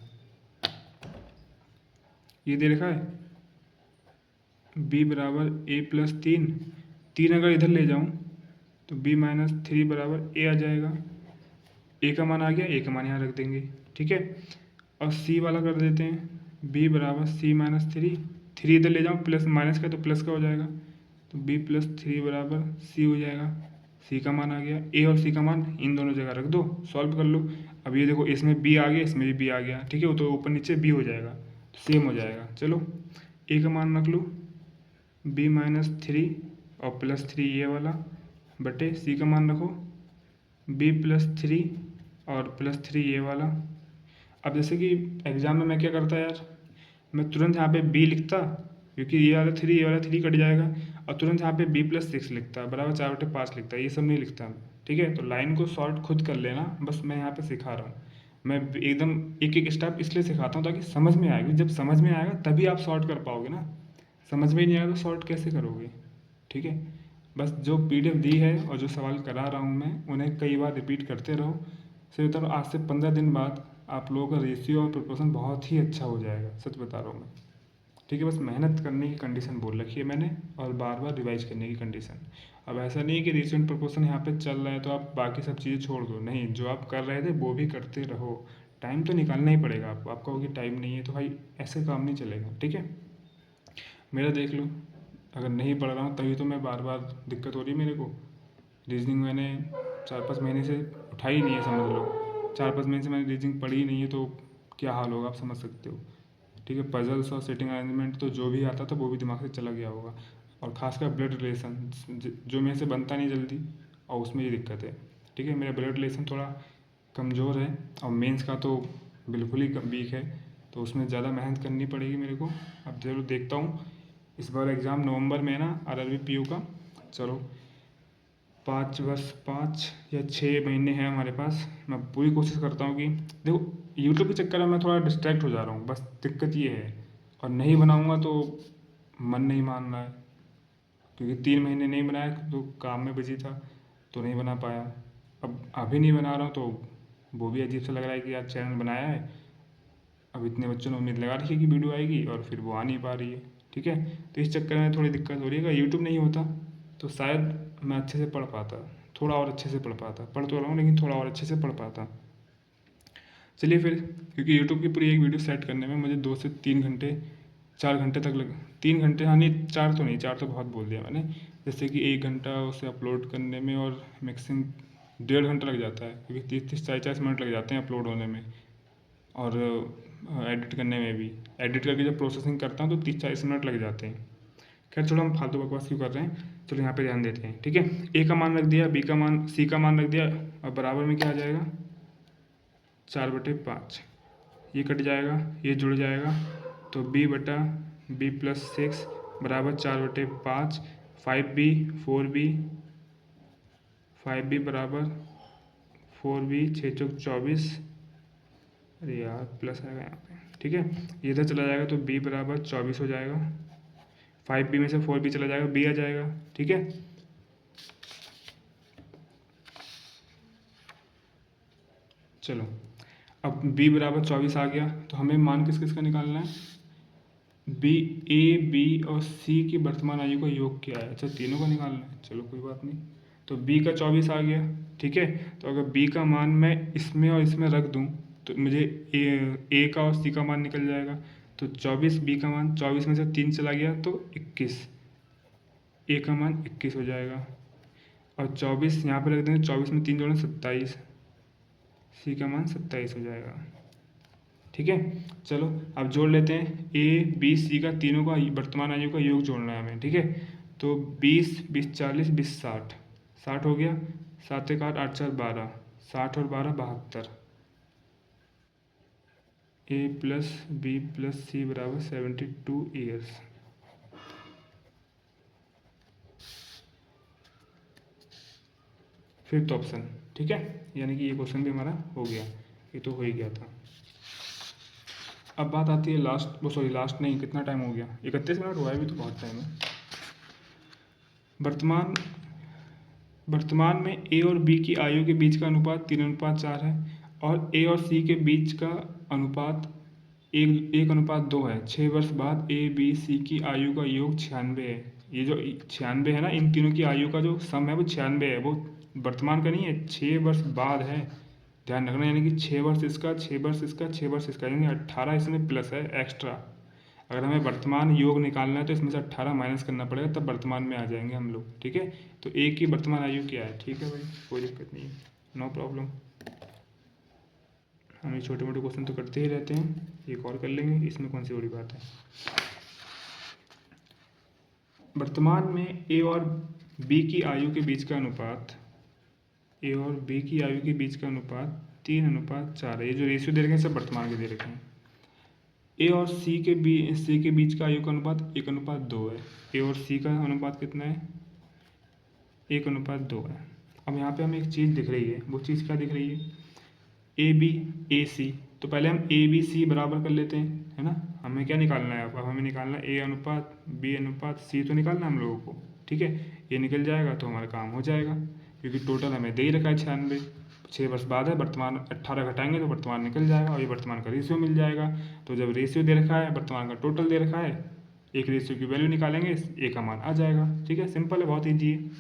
ये दे रखा है b बराबर a प्लस 3 अगर इधर ले जाऊँ तो b माइनस 3 बराबर a आ जाएगा। a का मान आ गया, a का मान यहाँ रख देंगे, ठीक है। और c वाला कर देते हैं b बराबर c माइनस 3 इधर ले जाऊँ, प्लस माइनस का तो प्लस का हो जाएगा, तो b प्लस 3 बराबर c हो जाएगा। c का मान आ गया, a और c का मान इन दोनों जगह रख दो, सॉल्व कर लो। अब ये देखो इसमें b आ गया, इसमें भी b आ गया, ठीक है। तो ऊपर नीचे b हो जाएगा, सेम हो जाएगा। चलो a का मान रख लो b माइनस 3 और प्लस 3 ये वाला, बटे c का मान रखो b प्लस 3 और प्लस 3 ये वाला। अब जैसे कि एग्ज़ाम में मैं क्या करता यार, मैं तुरंत यहाँ पे b लिखता, क्योंकि ये वाला 3 ये वाला 3 कट जाएगा, और तुरंत यहाँ पे b प्लस 6 लिखता बराबर 4/5 लिखता, ये सब नहीं लिखता, ठीक है। तो लाइन को शॉर्ट खुद कर लेना, बस मैं यहाँ पे सिखा रहा हूँ। मैं एकदम एक एक स्टेप इसलिए सिखाता हूँ ताकि समझ में आएगी, जब समझ में आएगा तभी आप शॉर्ट कर पाओगे ना, समझ में ही नहीं आएगा तो शॉर्ट कैसे करोगे, ठीक है। बस जो PDF दी है और जो सवाल करा रहा हूँ मैं, उन्हें कई बार रिपीट करते रहो। सिर्फ तो आज से 15 दिन बाद आप लोगों का रेशियो और प्रोपोर्शन बहुत ही अच्छा हो जाएगा, सच बता रहा हूँ मैं, ठीक है। बस मेहनत करने की कंडीशन बोल रखी है मैंने, और बार बार रिवाइज करने की कंडीशन। अब ऐसा नहीं है कि रेशियो एंड प्रोपोर्शन यहाँ पे चल रहा है तो आप बाकी सब चीज़ें छोड़ दो, नहीं, जो आप कर रहे थे वो भी करते रहो। टाइम तो निकालना ही पड़ेगा आपको, आप कहोगे टाइम नहीं है तो भाई ऐसे काम नहीं चलेगा, ठीक है। मेरा देख लो, अगर नहीं पढ़ रहा हूँ तभी तो मैं बार बार दिक्कत हो रही है मेरे को। रीजनिंग मैंने 4-5 महीने से उठाई नहीं है, समझ लो 4-5 महीने से मैंने रीजनिंग पढ़ी ही नहीं है, तो क्या हाल होगा आप समझ सकते हो, ठीक है। पजल्स और सेटिंग अरेंजमेंट तो जो भी आता था वो भी दिमाग से चला गया होगा, और खासकर ब्लड रिलेशन जो मेरे से बनता नहीं जल्दी, और उसमें ये दिक्कत है, ठीक है। मेरा ब्लड रिलेशन थोड़ा कमज़ोर है, और मेंस का तो बिल्कुल ही वीक है, तो उसमें ज़्यादा मेहनत करनी पड़ेगी मेरे को। अब जरूर देखता हूँ, इस बार एग्ज़ाम नवंबर में है ना RRB PU का। चलो 5 या 6 महीने हैं हमारे पास, मैं पूरी कोशिश करता हूँ कि देखो यूट्यूब के चक्कर में मैं थोड़ा डिस्ट्रैक्ट हो जा रहा हूँ, बस दिक्कत ये है। और नहीं बनाऊँगा तो मन नहीं मान रहा है, क्योंकि 3 महीने नहीं बनाया तो काम में बिजी था तो नहीं बना पाया। अब अभी नहीं बना रहा हूँ तो वो भी अजीब सा लग रहा है कि यार चैनल बनाया है, अब इतने बच्चों ने उम्मीद लगा रखी है कि वीडियो आएगी और फिर वो आ नहीं पा रही है, ठीक है। तो इस चक्कर में थोड़ी दिक्कत हो रही है। अगर यूट्यूब नहीं होता तो शायद मैं अच्छे से पढ़ पाता, थोड़ा और अच्छे से पढ़ पाता, पढ़ तो रहा हूँ लेकिन थोड़ा और अच्छे से पढ़ पाता। चलिए फिर, क्योंकि यूट्यूब की पूरी एक वीडियो सेट करने में मुझे 2 से 3 घंटे 4 घंटे तक लगे। 3 घंटे, हाँ नहीं 4 तो नहीं, 4 तो बहुत बोल दिया मैंने। जैसे कि 1 घंटा उसे अपलोड करने में और मैक्सिमम 1.5 घंटा लग जाता है, क्योंकि 30-30 40-40 मिनट लग जाते हैं अपलोड होने में और एडिट करने में भी। एडिट करके जब प्रोसेसिंग करता हूँ तो 30-40 मिनट लग जाते हैं। खैर चलो, हम फालतू बकवास क्यों कर रहे हैं, चलो यहाँ पे ध्यान देते हैं। ठीक है, ए का मान रख दिया, बी का मान, सी का मान रख दिया, और बराबर में क्या आ जाएगा 4/5। ये कट जाएगा, ये जुड़ जाएगा, तो b/b+6 बराबर 4/5। 5b 4b, 5b बराबर 4b, 6 चौक 24, अरे यार प्लस आएगा यहाँ पे। ठीक है, ये इधर चला जाएगा तो b बराबर 24 हो जाएगा। 5b में से 4b चला जाएगा, b आ जाएगा। ठीक है, चलो अब b बराबर 24 आ गया, तो हमें मान किस किस का निकालना है, बी, ए बी और सी की वर्तमान आयु का योग क्या है। अच्छा, तीनों का निकालना है, चलो कोई बात नहीं। तो बी का 24 आ गया। ठीक है, तो अगर बी का मान मैं इसमें और इसमें रख दूं तो मुझे ए का और सी का मान निकल जाएगा। तो 24 बी का मान, 24 में से 3 चला गया तो 21, ए का मान 21 हो जाएगा। और 24 यहाँ पर रख देंगे, 24 में 3 जोड़ें 27, सी का मान 27 हो जाएगा। ठीक है, चलो अब जोड़ लेते हैं, ए बी सी का तीनों का वर्तमान आयु का योग जोड़ना है हमें। ठीक है, तो 20 20 40 20 60, 60 हो गया, 7 1 8 8 4 12, 60 और 12 72। ए प्लस बी प्लस सी बराबर 72 ईयर्स। Fifth option. ठीक है, यानी कि ये क्वेश्चन भी हमारा हो गया, ये तो हो ही गया था। अब बात आती है लास्ट, वो सॉरी लास्ट नहीं, कितना टाइम हो गया, 31 मिनट हुआ है, अभी तो बहुत टाइम है। वर्तमान में ए और बी की आयु के बीच का अनुपात 3:4 है, और ए और सी के बीच का अनुपात 1:2 है। 6 वर्ष बाद ए बी सी की आयु का योग 96 है। ये जो 96 है ना, इन तीनों की आयु का जो सम है वो 96 है, वो वर्तमान का नहीं है, 6 वर्ष बाद है, ध्यान रखना। यानी कि 6 वर्ष इसका, 6 वर्ष इसका, 6 वर्ष इसका, यानी 18 इसमें प्लस है एक्स्ट्रा। अगर हमें वर्तमान योग निकालना है तो इसमें से 18 माइनस करना पड़ेगा, तब वर्तमान में आ जाएंगे हम लोग। ठीक है, तो ए की वर्तमान आयु क्या है। ठीक है भाई, कोई दिक्कत नहीं है, नो प्रॉब्लम। हम ये छोटे मोटे क्वेश्चन तो करते ही रहते हैं, एक और कर लेंगे, इसमें कौन सी बड़ी बात है। वर्तमान में ए और बी की आयु के बीच का अनुपात, ए और बी की आयु के बीच का अनुपात 3:4 है। ये जो रेशियो दे रखे हैं सब वर्तमान के दे रखे हैं। ए और सी के बीच का आयु का अनुपात 1:2 है। ए और सी का अनुपात कितना है, 1:2 है। अब यहाँ पे हमें एक चीज़ दिख रही है, वो चीज़ क्या दिख रही है, ए बी ए सी। तो पहले हम ए बी सी बराबर कर लेते हैं, है ना। हमें क्या निकालना है, अब हमें निकालना है ए अनुपात बी अनुपात सी, तो निकालना है हम लोगों को। ठीक है, ये निकल जाएगा तो हमारा काम हो जाएगा, क्योंकि टोटल हमें दे ही रखा है 96। 6 वर्ष बाद है, वर्तमान 18 घटाएंगे तो वर्तमान निकल जाएगा, और ये वर्तमान का रेशियो मिल जाएगा। तो जब रेशियो दे रखा है, वर्तमान का टोटल दे रखा है, एक रेशियो की वैल्यू निकालेंगे, ए का मान आ जाएगा। ठीक है, सिंपल है, बहुत ईजी है।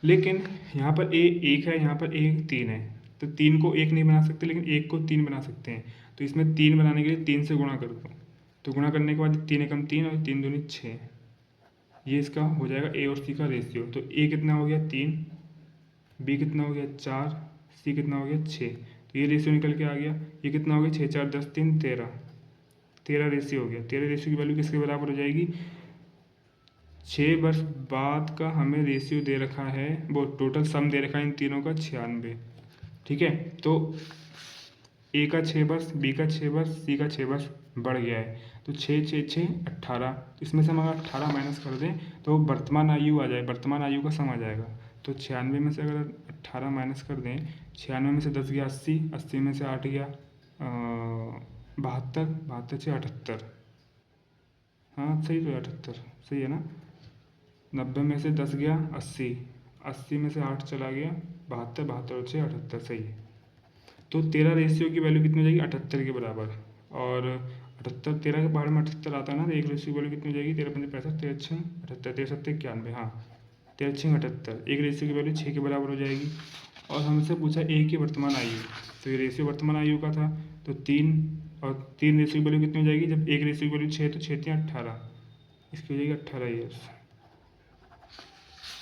लेकिन यहाँ पर ए 1 है, यहाँ पर ए 3 है, तो 3 को 1 नहीं बना सकते, लेकिन 1 को 3 बना सकते हैं। तो इसमें 3 बनाने के लिए 3 से गुणा कर दो, तो गुणा करने के बाद 3 एकम 3 और 3 दूनी 6, ये इसका हो जाएगा ए और सी का रेशियो। तो ए कितना हो गया 3, बी कितना हो गया 4, सी कितना हो गया 6, तो ये रेशियो निकल के आ गया। ये कितना हो गया 6 4 10 3 13, 13 रेशियो हो गया। 13 रेशियो की वैल्यू किसके बराबर हो जाएगी, 6 वर्ष बाद का हमें रेशियो दे रखा है, वो टोटल सम दे रखा है इन तीनों का 96। ठीक है, तो ए का 6 वर्ष, बी का 6 वर्ष, सी का 6 वर्ष बढ़ गया है, तो 6 6 6 18, तो इसमें से हम अगर 18 माइनस कर दें तो वर्तमान आयु आ जाए, वर्तमान आयु का सम आ जाएगा। तो 96 में से अगर 18 माइनस कर दें, 96 में से 10 गया 80, 80 में से 8 गया 72, 72 से 78, हाँ सही तो है 78, सही है ना। 90 में से 10 गया 80, 80 में से 8 चला गया 72, 72 से 78, सही है। तो 13 रेशियो की वैल्यू कितनी हो जाएगी, 78 के बराबर। और 78, 13 के पहाड़ में 78 आता है ना, तो एक रेशियो की वैल्यू कितनी हो जाएगी, 13 पंजे 65, 13 6 78, 13 7 91, हाँ 13 6 78, एक रेशियो की वैल्यू 6 के बराबर हो जाएगी। और हमसे पूछा ए की वर्तमान आयु, तो ये रेशियो वर्तमान आयु का था। तो 3 और 3 रेशियो की वैल्यू कितनी हो जाएगी, जब एक रेशियो की वैल्यू 6 तो 6 3 18, इसकी हो जाएगी 18 ईयर्स।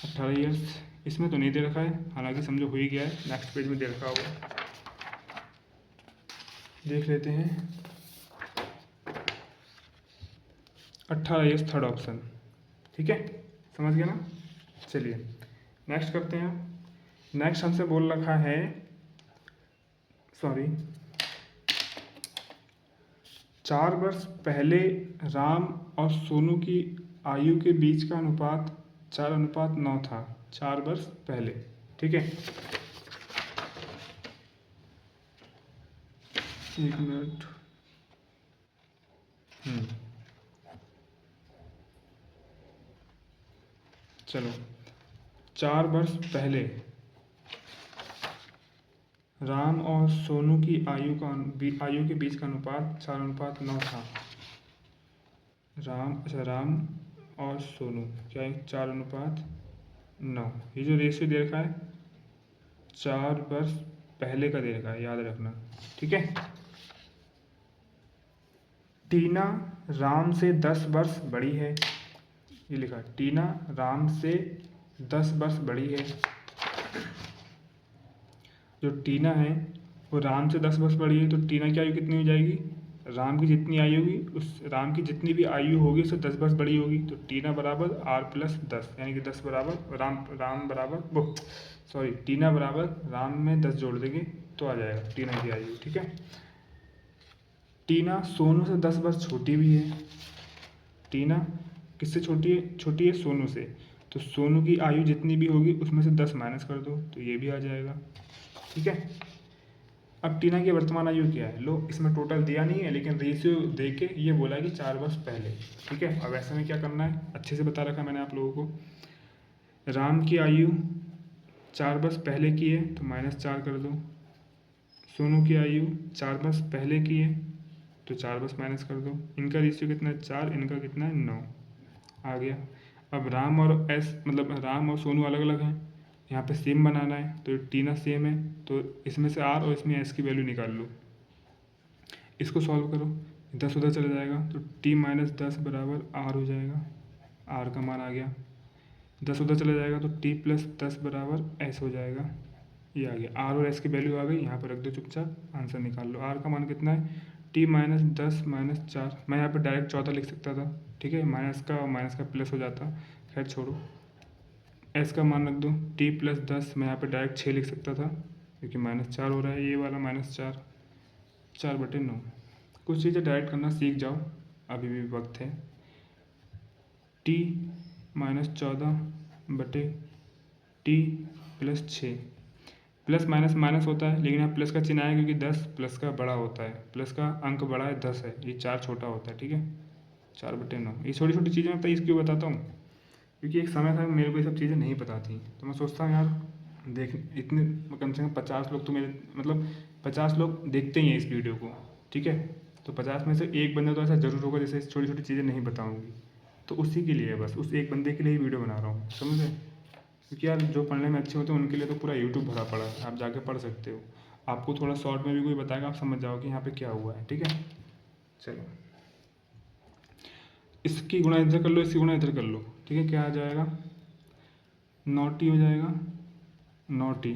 18 ईयर्स इसमें तो नहीं दे रखा है, हालांकि समझो हो ही गया है, नेक्स्ट पेज में दे रखा होगा, देख लेते हैं। 18 ईयर्स थर्ड ऑप्शन, ठीक है, समझ गया ना। चलिए नेक्स्ट करते हैं। नेक्स्ट हमसे बोल रखा है, सॉरी, 4 वर्ष पहले राम और सोनू की आयु के बीच का अनुपात 4:9 था। 4 वर्ष पहले, ठीक है। एक मिनट, चलो 4 वर्ष पहले राम और सोनू की आयु के बीच का अनुपात 4:9 था। राम और सोनू क्या है, 4:9। ये जो रेशियो दे रखा है 4 वर्ष पहले का दे रखा है, याद रखना, ठीक है। टीना राम से 10 वर्ष बड़ी है, ये लिखा, टीना राम से 10 वर्ष बड़ी है। जो टीना है वो राम से 10 वर्ष बड़ी है, तो टीना की आयु कितनी हो जाएगी, राम की जितनी आयु होगी उस राम की जितनी भी आयु होगी उससे 10 वर्ष बड़ी होगी। तो टीना बराबर r+10, यानी कि 10 बराबर राम बराबर वो सॉरी टीना बराबर राम में 10 जोड़ देंगे तो आ जाएगा टीना की आयु, ठीक है। टीना सोनू से 10 वर्ष छोटी भी है। टीना किससे छोटी है, छोटी है सोनू से, तो सोनू की आयु जितनी भी होगी उसमें से 10 माइनस कर दो तो ये भी आ जाएगा, ठीक है। अब टीना की वर्तमान आयु क्या है, लो इसमें टोटल दिया नहीं है लेकिन रेशियो दे के ये बोला है कि 4 वर्ष पहले, ठीक है। अब ऐसे में क्या करना है, अच्छे से बता रखा मैंने आप लोगों को। राम की आयु 4 वर्ष पहले की है तो -4 कर दो, सोनू की आयु 4 वर्ष पहले की है तो 4 वर्ष माइनस कर दो, इनका रेशियो कितना है 4, इनका कितना है 9, आ गया। अब राम और राम और सोनू अलग अलग हैं, यहाँ पे सेम बनाना है, तो टीना सेम है तो इसमें से आर और इसमें एस की वैल्यू निकाल लो। इसको सॉल्व करो, 10 उधर चला जाएगा तो t-10 बराबर आर हो जाएगा, आर का मान आ गया। 10 उधर चला जाएगा तो t+10 बराबर एस हो जाएगा, ये आ गया। आर और एस की वैल्यू आ गई, यहाँ पर रख दो चुपचाप, आंसर निकाल लो। आर का मान कितना है, t-10 - 4, मैं यहाँ पर डायरेक्ट 14 लिख सकता था, ठीक है, माइनस का और माइनस का प्लस हो जाता, खैर छोड़ो। एस का मान रख दो, t+10, मैं यहाँ पे डायरेक्ट 6 लिख सकता था क्योंकि -4 हो रहा है, ये वाला -4, 4/9। कुछ चीज़ें डायरेक्ट करना सीख जाओ, अभी भी वक्त है। t-14/t+6, प्लस माइनस माइनस होता है लेकिन यहाँ प्लस का चिन्ह आया क्योंकि 10 प्लस का बड़ा होता है, प्लस का अंक बड़ा है 10 है, ये 4 छोटा होता है, ठीक है। 4/9, ये छोटी छोटी चीज़ें मैं इसलिए क्यों बताता हूँ क्योंकि एक समय था मेरे को ये सब चीज़ें नहीं पता थी, तो मैं सोचता हूँ यार देख इतने कम से कम 50 लोग तो मेरे 50 लोग देखते ही हैं इस वीडियो को, ठीक है। तो 50 में से एक बंदा तो ऐसा ज़रूर होगा जैसे छोटी छोटी चीज़ें नहीं बताऊँगी, तो उसी के लिए बस उस एक बंदे के लिए ही वीडियो बना रहा हूँ, समझे। क्योंकि यार जो पढ़ने में अच्छे होते हैं उनके लिए तो पूरा यूट्यूब भरा पड़ा है, आप जाके पढ़ सकते हो। आपको थोड़ा शॉर्ट में भी कोई बताएगा आप समझ जाओ कि यहाँ पे क्या हुआ है, ठीक है। चलो इसकी गुणा इधर कर लो, इसकी गुणा इधर कर लो, ठीक है, क्या आ जाएगा, नॉटी हो जाएगा, नॉटी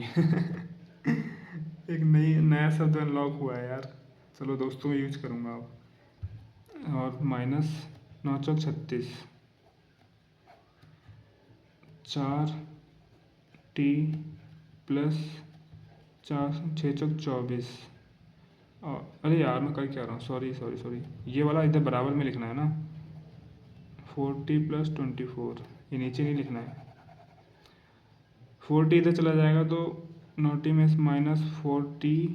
एक नया शब्द अनलॉक हुआ है यार, चलो दोस्तों में यूज करूँगा अब। और -9×36, 4t+4 6×24, और अरे यार मैं कर क्या रहा हूँ, सॉरी, ये वाला इधर बराबर में लिखना है ना, 4t+24, ये नीचे नहीं लिखना है। 4t इधर चला जाएगा तो नोटी में -4t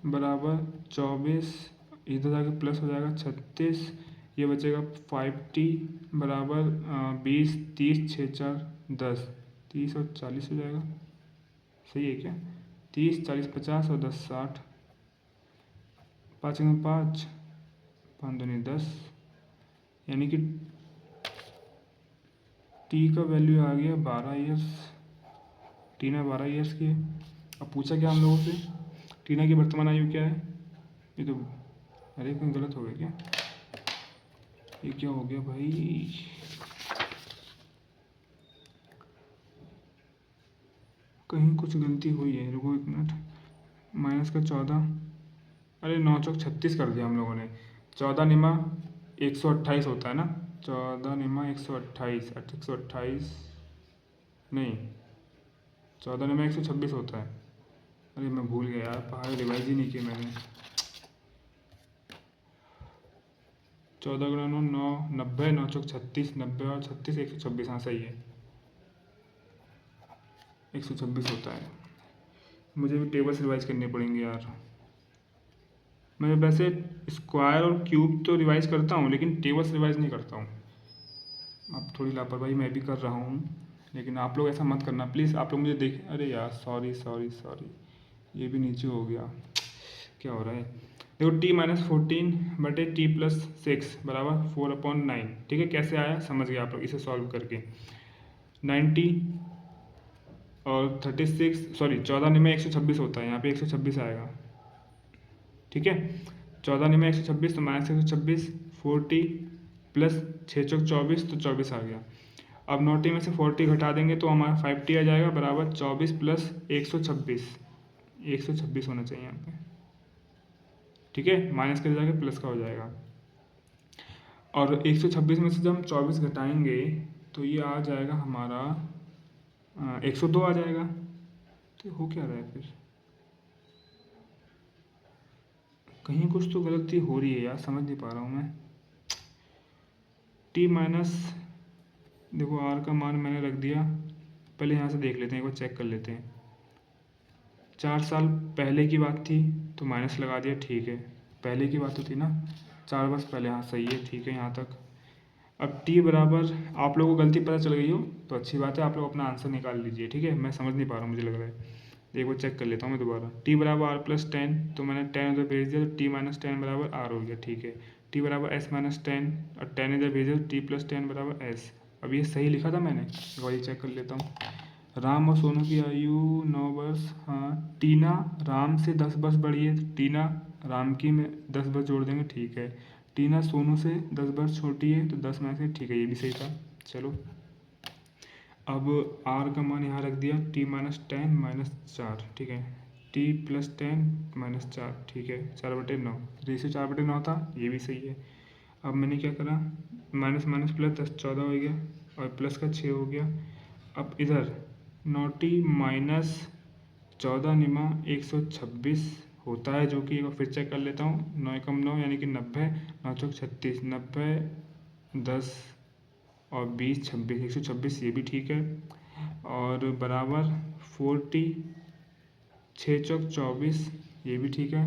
बराबर 24, इधर जाके प्लस हो जाएगा 36, ये बचेगा 5t बराबर 20, 30, 6, 4, 10, 30 और 40 हो जाएगा, सही है क्या, 30, 40, 50 और 10, 60, 5 में 5, 5 दूनी 10, यानी कि टी का वैल्यू आ गया 12 ईयर्स, टीना 12 ईयर्स की है। अब पूछा क्या हम लोगों से, टीना की वर्तमान आयु क्या है? ये तो अरे कहीं गलत हो गया क्या? ये क्या हो गया भाई? कहीं कुछ गलती हुई है, रुको 1 मिनट। माइनस का 14, अरे 9 चौक 36 कर दिया हम लोगों ने। 14 निमा 128 होता है ना? 14 निमा 128, 128 नहीं, 14 निमा 126 होता है। अरे मैं भूल गया यार, पहाड़ रिवाइज ही नहीं किया मैंने। 14 गुणा 9, 9, 90, 9 चौक 36, 90 और 36 126, हाँ सही है, 126 होता है। मुझे भी टेबल्स रिवाइज करने पड़ेंगे यार। मैं वैसे स्क्वायर और क्यूब तो रिवाइज करता हूँ, लेकिन टेबल्स रिवाइज नहीं करता हूँ। अब थोड़ी लापरवाही मैं भी कर रहा हूँ, लेकिन आप लोग ऐसा मत करना प्लीज़। आप लोग मुझे देख, अरे यार सॉरी सॉरी सॉरी, ये भी नीचे हो गया, क्या हो रहा है? देखो टी माइनस 14 बटे टी प्लस 6 बराबर 4/9। ठीक है, कैसे आया समझ गया आप लोग इसे सॉल्व करके। 90 और 36, सॉरी 14 में 126 होता है, यहाँ पे 126 आएगा। ठीक है, 14 में 126 तो माइनस 126, 40 प्लस 6 चौक 24 तो 24 आ गया। अब 9t में से 40 घटा देंगे तो हमारा 5t आ जाएगा बराबर 24 प्लस 126, 126 होना चाहिए यहाँ पे। ठीक है, माइनस का जाके प्लस का हो जाएगा। और 126 में से जब हम 24 घटाएंगे तो ये आ जाएगा हमारा 102 आ जाएगा। तो हो क्या रहा है फिर? कहीं कुछ तो गलती हो रही है यार, समझ नहीं पा रहा हूँ मैं। टी माइनस, देखो आर का मान मैंने रख दिया, पहले यहाँ से देख लेते हैं, एक बार चेक कर लेते हैं। 4 साल पहले की बात थी तो माइनस लगा दिया, ठीक है, पहले की बात तो थी ना, 4 वर्ष पहले, हाँ सही है, ठीक है यहाँ तक। अब t बराबर, आप लोगों को गलती पता चल गई हो तो अच्छी बात है, आप लोग अपना आंसर निकाल लीजिए। ठीक है, मैं समझ नहीं पा रहा हूँ, मुझे लग रहा है, एक बार चेक कर लेता हूँ मैं दोबारा। t बराबर आर प्लस 10, तो मैंने 10 इधर भेज दिया तो t माइनस 10 बराबर आर हो गया। ठीक है, t बराबर s माइनस 10 और 10 इधर भेज दिया तो t प्लस 10 बराबर s। अब ये सही लिखा था मैंने, एक बार ये चेक कर लेता हूँ। राम और सोनू की आयु 9 वर्ष, हाँ। टीना राम से 10 वर्ष बड़ी है तो टीना राम की में 10 वर्ष जोड़ देंगे, ठीक है। टीना सोनू से 10 वर्ष छोटी है तो 10 में से, ठीक है, ये भी सही था। चलो, अब आर का मान यहाँ रख दिया, टी माइनस 10 माइनस 4, ठीक है, टी प्लस 10 माइनस 4, ठीक है, 4/9, रेशियो 4/9 था, ये भी सही है। अब मैंने क्या करा, माइनस माइनस प्लस 10 14 हो गया और प्लस का 6 हो गया। अब इधर 9t माइनस 14 निमा 126 होता है, जो कि एक बार फिर चेक कर लेता हूँ। 9 एकम 9 यानी कि 90, 9 चौक 36, 90 10 और 20 26, 126, ये भी ठीक है। और बराबर 40 6 चौक 24, ये भी ठीक है।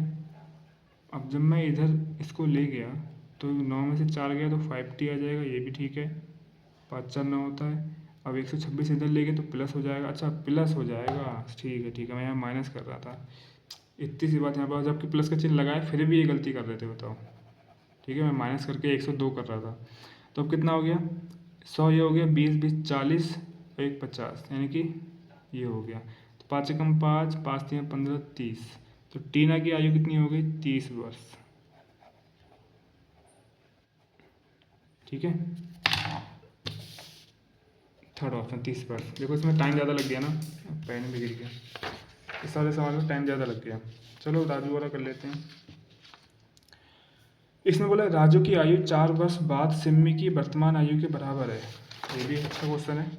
अब जब मैं इधर इसको ले गया तो 9 में से 4 गया तो 5t आ जाएगा, ये भी ठीक है, 5 4 9 होता है। अब 126 इधर ले गए तो प्लस हो जाएगा, अच्छा प्लस हो जाएगा, ठीक है ठीक है, मैं यहाँ माइनस कर रहा था। इतनी सी बात यहाँ पर, जबकि प्लस का चिन्ह लगाए फिर भी ये गलती कर रहे थे, बताओ। ठीक है, मैं माइनस करके 102 कर रहा था। तो अब कितना हो गया, 100 ये हो गया, 20 20 40 और 1 50, यानी कि ये हो गया। तो 5 एकम 5, 5 3 15 30, तो टीना की आयु कितनी हो गई, 30 वर्ष। ठीक है, थर्ड ऑप्शन 30 वर्ष। देखो इसमें टाइम ज़्यादा लग गया ना, पेन भी गिर गया, इस सारे सवाल में टाइम ज़्यादा लग गया। चलो राजू वाला कर लेते हैं। इसमें बोला राजू की आयु 4 वर्ष बाद सिम्मी की वर्तमान आयु के बराबर है। ये भी अच्छा क्वेश्चन है।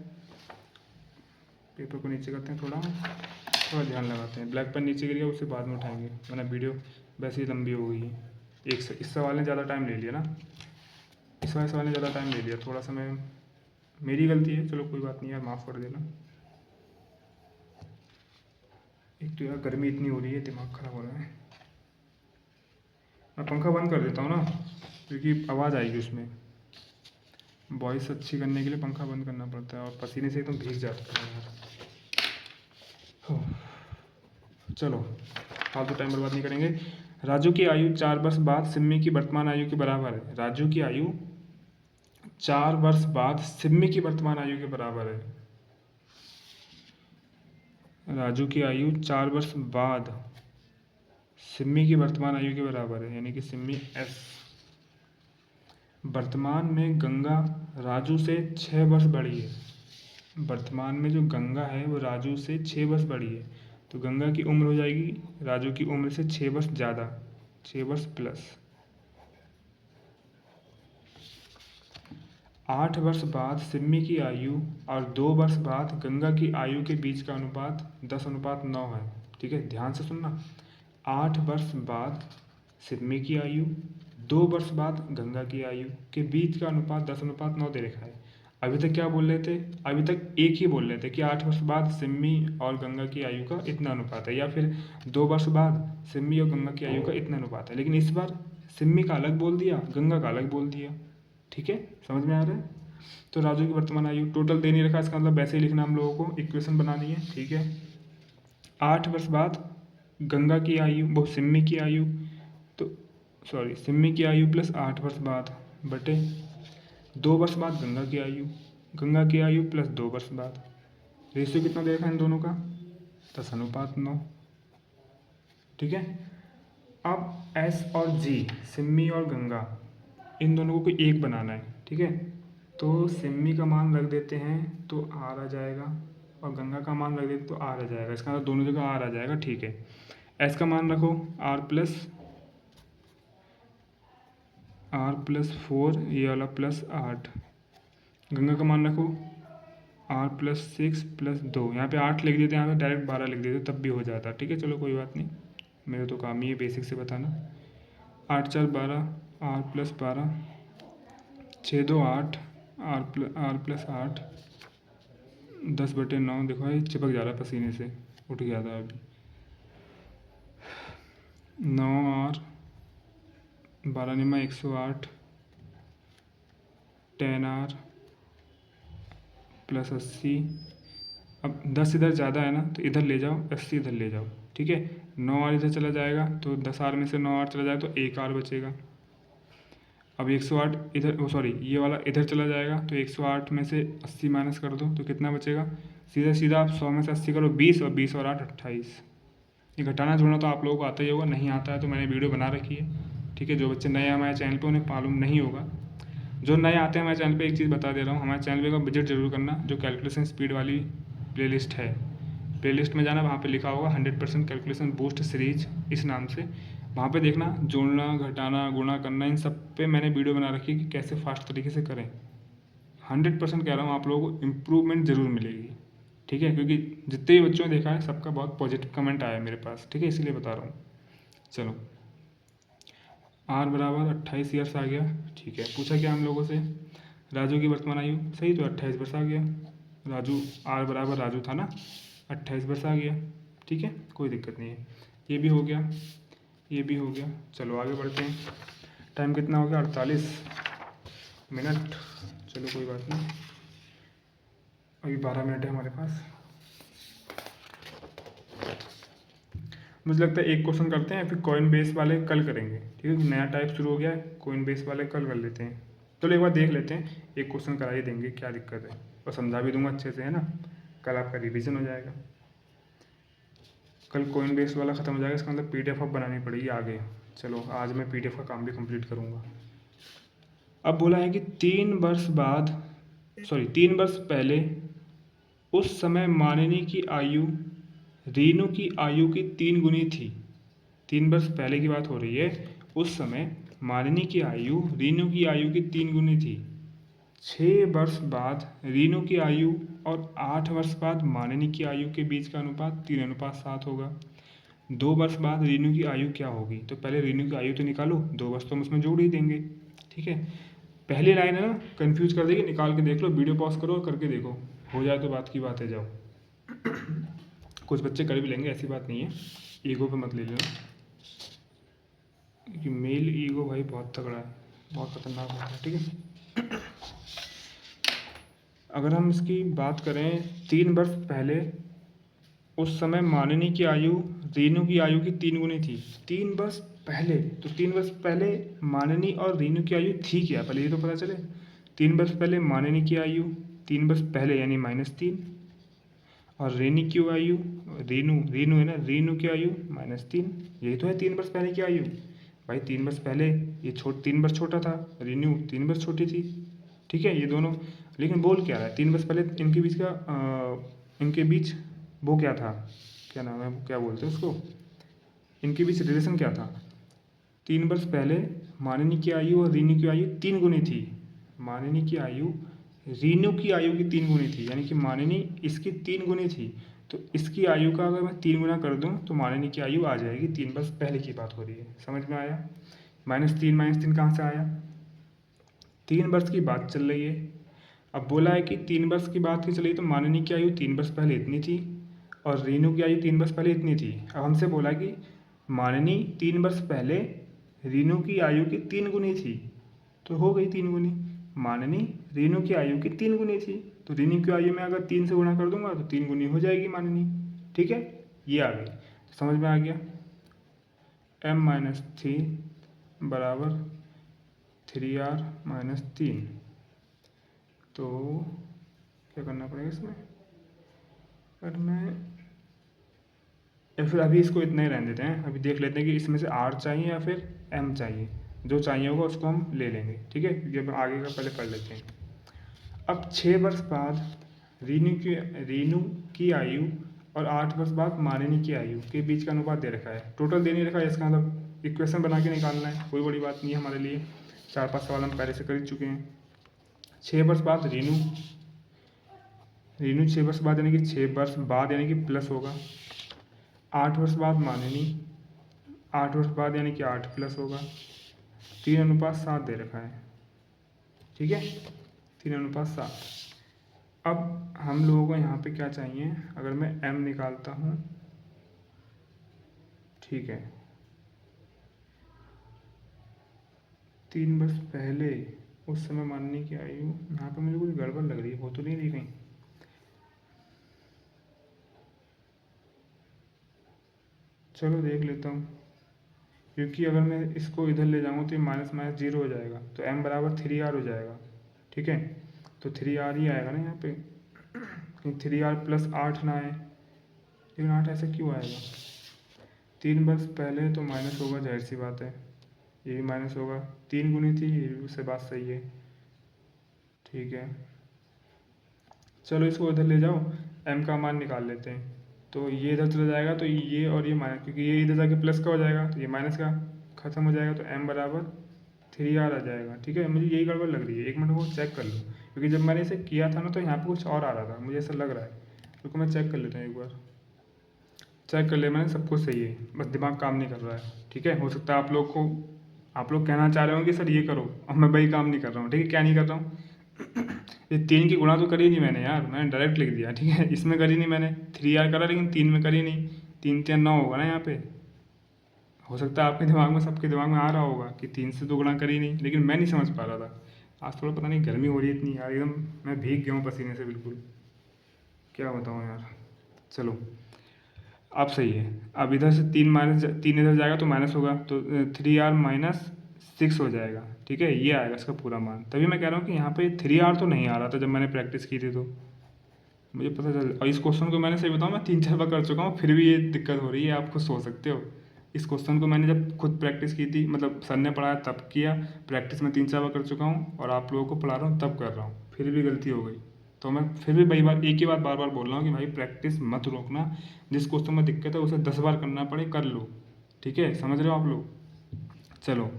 पेपर को नीचे करते हैं, थोड़ा ध्यान लगाते हैं। ब्लैक पेन नीचे गिर गया, उसे बाद में उठाएंगे, वरना वीडियो वैसे ही लंबी हो गई है। इस सवाल ने ज़्यादा टाइम ले लिया ना, इस वाले सवाल ने ज़्यादा टाइम ले लिया, थोड़ा सा मैं, मेरी गलती है, चलो कोई बात नहीं यार, माफ़ कर देना। एक तो यार गर्मी इतनी हो रही है, दिमाग ख़राब हो रहा है। मैं पंखा बंद कर देता हूँ ना, क्योंकि आवाज़ आएगी उसमें। वॉइस अच्छी करने के लिए पंखा बंद करना पड़ता है, और पसीने से एकदम भीग जाता है यार। चलो फालतू टाइम बर्बाद नहीं करेंगे। राजू की आयु 4 वर्ष बाद सिम्मी की वर्तमान आयु के बराबर है। राजू की आयु 4 वर्ष बाद सिम्मी की वर्तमान आयु के बराबर है। राजू की आयु 4 वर्ष बाद सिम्मी की वर्तमान आयु के बराबर है, यानी कि सिम्मी एस। वर्तमान में गंगा राजू से 6 वर्ष बड़ी है। वर्तमान में जो गंगा है वो राजू से 6 वर्ष बड़ी है, तो गंगा की उम्र हो जाएगी राजू की उम्र से 6 वर्ष ज़्यादा, 6 वर्ष प्लस। 8 वर्ष बाद सिम्मी की आयु और 2 वर्ष बाद गंगा की आयु के बीच का अनुपात 10:9 है। ठीक है, ध्यान से सुनना। 8 वर्ष बाद सिम्मी की आयु, 2 वर्ष बाद गंगा की आयु के बीच का अनुपात 10:9 दे रखा है। अभी तक क्या बोल रहे थे? अभी तक एक ही बोल रहे थे कि 8 वर्ष बाद सिम्मी और गंगा की आयु का इतना अनुपात है, या फिर 2 वर्ष बाद सिम्मी और गंगा की आयु का इतना अनुपात है। लेकिन इस बार सिम्मी का अलग बोल दिया, गंगा का अलग बोल दिया। ठीक है, समझ में आ रहा है? तो राजू की वर्तमान आयु टोटल दे नहीं रखा, इसका मतलब वैसे ही लिखना हम लोगों को, इक्वेशन बनानी है। ठीक है, 8 वर्ष बाद गंगा की आयु, वो सिम्मी की आयु, तो सॉरी सिम्मी की आयु प्लस 8 वर्ष बाद बटे 2 वर्ष बाद गंगा की आयु प्लस 2 वर्ष बाद। रेशियो कितना दे रखा है इन दोनों का? 10:9। ठीक है, अब एस और जी, सिम्मी और गंगा, इन दोनों को कोई एक बनाना है। ठीक है, तो सिम्मी का मान रख देते हैं तो आर आ जाएगा, और गंगा का मान रख देते तो आर आ जाएगा। इसका मतलब दोनों जगह आर आ जाएगा। ठीक है, एस का मान रखो आर प्लस 4, ये वाला प्लस 8। गंगा का मान रखो आर प्लस 6 प्लस 2, यहाँ पे 8 लिख देते, यहाँ पे डायरेक्ट 12 लिख देते तब भी हो जाता। ठीक है, चलो कोई बात नहीं, मेरे तो काम ही है बेसिक से बताना। 8 4 12, आर प्लस 12, 6 2 8, आर प्लस 8, 10/9। देखो ये चिपक जा रहा है पसीने से, उठ गया था अभी। 9 आर 12 निमा 108, 10 आर प्लस 80। अब 10 इधर ज़्यादा है ना, तो इधर ले जाओ, 80 इधर ले जाओ। ठीक है, 9 आर इधर चला जाएगा तो 10 आर में से 9 आर चला जाएगा तो 1 आर बचेगा। अब 108 इधर, वो सॉरी ये वाला इधर चला जाएगा तो 108 में से 80 माइनस कर दो तो कितना बचेगा? सीधा सीधा आप 100 में से 80 करो 20, और 20 और 8 28। ये घटाना जोड़ना तो आप लोगों को आता ही होगा, नहीं आता है तो मैंने वीडियो बना रखी है। ठीक है, जो बच्चे नए हैं हमारे चैनल पे उन्हें मालूम नहीं होगा। जो नए आते हैं हमारे चैनल पे, एक चीज़ बता दे रहा हूँ, हमारे चैनल पे का विजिट जरूर करना। जो कैलकुलेशन स्पीड वाली प्लेलिस्ट है, प्लेलिस्ट में जाना, वहाँ पे लिखा होगा 100% कैलकुलेशन बूस्ट सीरीज इस नाम से, वहाँ पे देखना। जोड़ना, घटाना, गुणा करना, इन सब पे मैंने वीडियो बना रखी है कि कैसे फास्ट तरीके से करें। 100% कह रहा हूँ, आप लोगों को इम्प्रूवमेंट ज़रूर मिलेगी। ठीक है, क्योंकि जितने भी बच्चों ने देखा है सबका बहुत पॉजिटिव कमेंट आया है मेरे पास। ठीक है, इसीलिए बता रहा हूँ। चलो, आर बराबर 28 ईयर्स आ गया। ठीक है, पूछा क्या हम लोगों से? राजू की वर्तमान आयु, सही तो 28 वर्ष आ गया। राजू, आर बराबर राजू था ना, 28 वर्ष आ गया। ठीक है, कोई दिक्कत नहीं है। ये भी हो गया, ये भी हो गया। चलो आगे बढ़ते हैं। टाइम कितना हो गया? 48 मिनट। चलो कोई बात नहीं, अभी 12 मिनट है हमारे पास। मुझे लगता है एक क्वेश्चन करते हैं, फिर कॉइन बेस वाले कल करेंगे। ठीक है, नया टाइप शुरू हो गया है, कॉइन बेस वाले कल कर लेते हैं। चलो एक बार देख लेते हैं, एक क्वेश्चन करा ही देंगे, क्या दिक्कत है, और समझा भी दूंगा अच्छे से, है ना। कल आपका रिवीजन हो जाएगा। कल कॉइन बेस वाला ख़त्म हो जाएगा, इसका मतलब PDF अब बनानी पड़ेगी आगे। चलो आज मैं PDF का काम भी कंप्लीट करूँगा। अब बोला है कि 3 वर्ष पहले उस समय मानिनी की आयु रीनू की आयु की 3 गुनी थी। 3 वर्ष पहले की बात हो रही है, उस समय मानिनी की आयु रीनू की आयु की 3 गुनी थी। 6 वर्ष बाद रीनू की आयु और 8 वर्ष बाद मानिनी की आयु के बीच का अनुपात 3:7 होगा। 2 वर्ष बाद रीनू की आयु क्या होगी? तो पहले रीनू की आयु तो निकालो, 2 वर्ष तो हम उसमें जोड़ ही देंगे। ठीक है, पहली लाइन है ना, कंफ्यूज कर देगी, निकाल के देख लो, वीडियो पॉज करो और करके देखो, हो जाए तो बात की बात है। जाओ कुछ बच्चे कर भी लेंगे, ऐसी बात नहीं है, ईगो पे मत ले लेना, क्योंकि मेल ईगो भाई बहुत तगड़ा है, बहुत खतरनाक होता है। ठीक है, अगर हम इसकी बात करें, 3 वर्ष पहले उस समय मानिनी की आयु रीनू की आयु की 3 गुनी थी। 3 वर्ष पहले, तो 3 वर्ष पहले मानिनी और रीनू की आयु थी क्या, पहले ये तो पता चले। 3 वर्ष पहले मानिनी की आयु, 3 वर्ष पहले यानी -3, और रेनी की आयु, रीनू रीनू है ना, रीनू की आयु -3। यही तो है 3 वर्ष पहले की आयु। भाई 3 वर्ष पहले ये 3 वर्ष छोटा था, रीनू 3 वर्ष छोटी थी। ठीक है, ये दोनों। लेकिन बोल क्या रहा है, 3 वर्ष पहले इनके बीच वो क्या था, क्या नाम है, क्या बोलते हैं उसको, इनके बीच रिलेशन क्या था। 3 वर्ष पहले मानिनी की आयु और रीनू की आयु 3 गुनी थी। मानिनी की आयु रीनू की आयु की 3 गुनी थी, यानी कि मानिनी इसकी 3 गुनी थी। तो इसकी आयु का अगर मैं 3 गुना कर दूं तो मानिनी की आयु आ जाएगी। 3 वर्ष पहले की बात हो रही है, समझ में आया। -3 कहाँ से आया, 3 वर्ष की बात चल रही है। अब बोला है कि 3 वर्ष की बात ही चली, तो मानिनी की आयु 3 वर्ष पहले इतनी थी और रीनू की आयु 3 वर्ष पहले इतनी थी। अब हमसे बोला कि मानिनी 3 वर्ष पहले रीनू की आयु की 3 गुनी थी, तो हो गई 3 गुनी। मानिनी रीनू की आयु की 3 गुनी थी, तो रीनू की आयु में अगर 3 से गुणा कर दूंगा तो 3 गुनी हो जाएगी मानिनी। ठीक है, ये आ गई, समझ में आ गया। m-3 बराबर 3r-3। तो क्या करना पड़ेगा इसमें, अगर मैं या फिर अभी इसको इतना ही रहने देते हैं। अभी देख लेते हैं कि इसमें से r चाहिए या फिर m चाहिए। जो चाहिए होगा उसको हम ले लेंगे, ठीक है, क्योंकि अब आगे का पहले कर लेते हैं। अब 6 वर्ष बाद रीनू की आयु और 8 वर्ष बाद मानिनी की आयु के बीच का अनुपात दे रखा है। टोटल दे नहीं रखा है, इसका मतलब इक्वेशन बना के निकालना है, कोई बड़ी बात नहीं है हमारे लिए। 4-5 सवाल हम पहले से कर ही चुके हैं। 6 वर्ष बाद रीनू 6 वर्ष बाद यानी कि 6 वर्ष बाद यानी कि प्लस होगा। 8 वर्ष बाद मानिनी 8 वर्ष बाद यानी कि 8 प्लस होगा। 3:7 दे रखा है, ठीक है, 3:7। अब हम लोगों को यहाँ पे क्या चाहिए, अगर मैं m निकालता हूँ, ठीक है, 3 वर्ष पहले उस समय मानने की आयु, यहाँ पे मुझे कुछ गड़बड़ लग रही है, हो तो नहीं रही कहीं। चलो देख लेता हूँ, क्योंकि अगर मैं इसको इधर ले जाऊँगा तो ये माइनस 0 हो जाएगा, तो m बराबर 3r हो जाएगा। ठीक है, तो 3r ही आएगा ना यहाँ पे, कहीं 3r प्लस 8 ना आए, लेकिन 8 ऐसे क्यों आएगा। 3 वर्ष पहले तो माइनस होगा, जाहिर सी बात है, ये भी माइनस होगा। 3 गुनी थी, ये भी उससे बात सही है। ठीक है, चलो इसको इधर ले जाओ, m का मान निकाल लेते हैं। तो ये इधर चला जाएगा, तो ये और ये माइनस, क्योंकि ये इधर जाके प्लस का हो जाएगा तो ये माइनस का खत्म हो जाएगा, तो m बराबर 3r आ जाएगा। ठीक है, मुझे यही गड़बड़ लग रही है, एक मिनट वो चेक कर लो, क्योंकि जब मैंने इसे किया था ना तो यहाँ पे कुछ और आ रहा था, मुझे ऐसा लग रहा है, क्योंकि मैं चेक कर लेता हूँ एक बार। चेक कर लिया मैंने, सब कुछ सही है, बस दिमाग काम नहीं कर रहा है। ठीक है, हो सकता है आप लोग कहना चाह रहे हो कि सर ये करो, अब मैं वही काम नहीं कर रहा हूँ। ठीक है, क्या नहीं कर रहा हूँ, ये 3 की गुणा तो करी नहीं मैंने यार, मैंने डायरेक्ट लिख दिया। ठीक है, इसमें करी नहीं मैंने, 3r करा लेकिन 3 में करी नहीं। 3×3=9 होगा ना यहाँ पे। हो सकता है आपके दिमाग में, सबके दिमाग में आ रहा होगा कि 3 से तो गुणा करी नहीं, लेकिन मैं नहीं समझ पा रहा था। आज थोड़ा पता नहीं गर्मी हो रही है इतनी यार, एकदम मैं भीग गया हूँ पसीने से बिल्कुल, क्या बताऊँ यार। चलो अब सही है। अब इधर से 3 इधर जाएगा तो माइनस होगा, तो 3r-6 हो जाएगा। ठीक है, ये आएगा इसका पूरा मान। तभी मैं कह रहा हूँ कि यहाँ पे 3r तो नहीं आ रहा था जब मैंने प्रैक्टिस की थी, तो मुझे पता चल। और इस क्वेश्चन को मैंने, सही बताऊँ, मैं 3-4 बार कर चुका हूँ, फिर भी ये दिक्कत हो रही है, आप खुद सोच सकते हो। इस क्वेश्चन को मैंने जब खुद प्रैक्टिस की थी, मतलब सर ने पढ़ाया तब किया, प्रैक्टिस में 3-4 बार कर चुका हूँ, और आप लोगों को पढ़ा रहा हूँ तब कर रहा हूँ, फिर भी गलती हो गई। तो मैं फिर भी वही बात, एक ही बात बार बार बोल रहा हूँ कि भाई प्रैक्टिस मत रोकना। जिस क्वेश्चन में दिक्कत है उसे 10 बार करना पड़े कर लो। ठीक है, समझ रहे हो आप लोग। चलो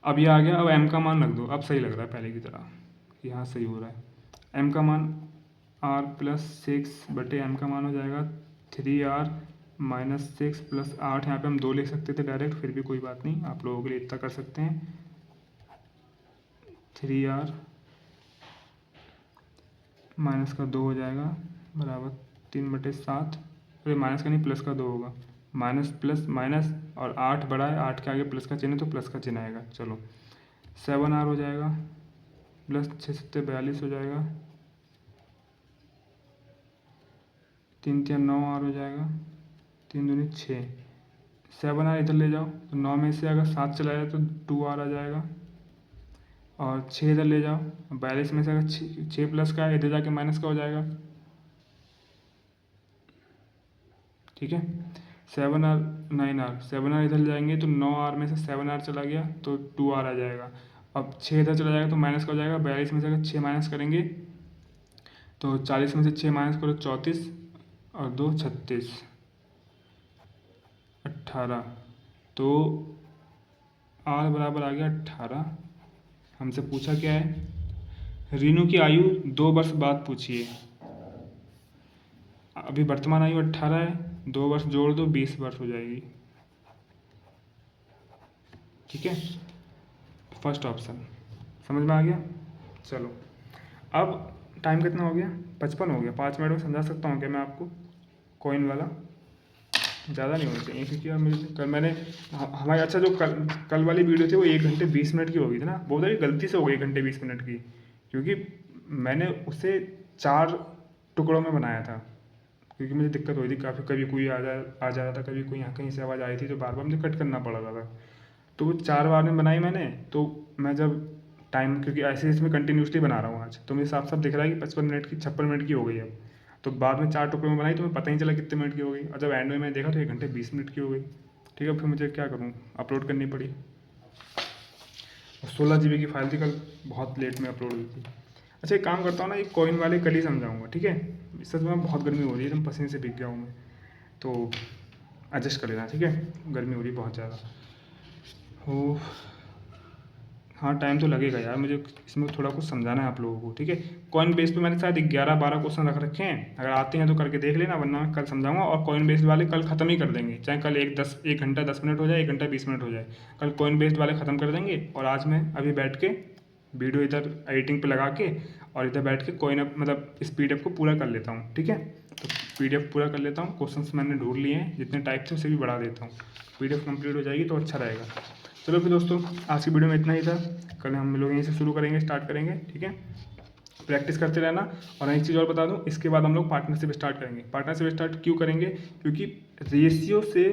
अब ये आ गया, अब m का मान रख दो, अब सही लग रहा है पहले की तरह, कि हाँ सही हो रहा है। m का मान r+6/m का मान हो जाएगा 3r-6 + 8। यहाँ पे हम 2 लिख सकते थे डायरेक्ट, फिर भी कोई बात नहीं, आप लोगों के लिए इतना कर सकते हैं। 3r माइनस का 2 हो जाएगा बराबर 3/7। अरे माइनस का नहीं, प्लस का 2 होगा, माइनस प्लस माइनस, और 8 बड़ा है, 8 के आगे प्लस का चिन्ह है तो प्लस का चिन्ह आएगा। चलो 7r हो जाएगा, प्लस 6×7=42 हो जाएगा, 3×3=9r हो जाएगा, 3×2=6। 7r इधर ले जाओ तो 9 में से अगर 7 चला जाए तो 2r आ जाएगा, और 6 इधर ले जाओ, 42 में से अगर 6 प्लस का है इधर जाके माइनस का हो जाएगा, ठीक है। 7R 9R, 7R इधर जाएंगे तो 9R में से 7R चला गया तो 2R आ जाएगा। अब 6 इधर चला जाएगा तो माइनस का हो जाएगा। 42 में से अगर 6 माइनस करेंगे तो 40 में से 6 माइनस करो 34 और 2 36 18। तो R बराबर आ गया 18। हमसे पूछा क्या है, रीनू की आयु 2 वर्ष बाद पूछिए। अभी वर्तमान आयु 18 है, 2 वर्ष जोड़ दो 20 वर्ष हो जाएगी। ठीक है, फर्स्ट ऑप्शन समझ में आ गया। चलो अब टाइम कितना हो गया, 55 हो गया। 5 मिनट में समझा सकता हूँ क्या मैं आपको, कॉइन वाला ज़्यादा नहीं होना चाहिए क्योंकि यार मुझे कल मैंने हमारी अच्छा जो कल वाली वीडियो थी वो 1 घंटे 20 मिनट की हो गई थी ना, बहुत सारी गलती से हो गई 1 घंटे 20 मिनट की, क्योंकि मैंने उसे 4 टुकड़ों में बनाया था, क्योंकि मुझे दिक्कत हो रही थी काफ़ी, कभी कोई आ जा रहा था, कभी कोई यहाँ कहीं से आवाज़ आई थी तो बार बार मुझे कट करना पड़ रहा था। तो वो 4 बार में बनाई मैंने। तो मैं जब टाइम, क्योंकि ऐसे इसमें कंटिन्यूसली बना रहा हूँ आज, तो मुझे साफ साफ दिख रहा है कि 55 मिनट की 56 मिनट की हो गई अब। तो बाद में 4 टुकड़ों में बनाई तो मुझे पता ही चला कितने मिनट की हो गई, और जब एंड में मैंने देखा तो 1 घंटे 20 मिनट की हो गई। ठीक है, फिर मुझे क्या करूँ, अपलोड करनी पड़ी। 16 GB की फाइल थी, कल बहुत लेट में अपलोड हुई थी। अच्छा एक काम करता हूँ ना, ये कॉइन वाले कल ही समझाऊँगा, ठीक है। सच में बहुत गर्मी हो रही है, एकदम पसीने से भीग गया हूँ मैं, तो एडजस्ट कर लेना, ठीक है। गर्मी हो रही है बहुत ज़्यादा। हो हाँ, टाइम तो लगेगा यार, मुझे इसमें थोड़ा कुछ समझाना है आप लोगों को, ठीक है। कॉइन बेस पे मैंने शायद 11-12 क्वेश्चन रख रखे हैं, अगर आते हैं तो करके देख लेना, वरना मैं कल समझाऊंगा। और कॉइन बेस्ड वाले कल ख़त्म ही कर देंगे, चाहे कल 1 घंटा 10 मिनट हो जाए, 1 घंटा 20 मिनट हो जाए, कल कॉइन बेस्ड वाले ख़त्म कर देंगे। और आज मैं अभी बैठ के वीडियो इधर एडिटिंग पे लगा के और इधर बैठ के कॉइन मतलब इस PDF को पूरा कर लेता हूँ, ठीक है। तो PDF पूरा कर लेता हूँ, क्वेश्चंस मैंने ढूंढ लिए हैं, जितने टाइप थे उसे भी बढ़ा देता हूँ। PDF कंप्लीट हो जाएगी तो अच्छा रहेगा। चलो फिर दोस्तों, आज की वीडियो में इतना ही था। कल हम लोग यहीं से शुरू करेंगे, स्टार्ट करेंगे, ठीक है। प्रैक्टिस करते रहना। और एक चीज़ और बता दूं, इसके बाद हम लोग पार्टनरशिप स्टार्ट करेंगे। पार्टनरशिप स्टार्ट क्यों करेंगे, क्योंकि रेशियो से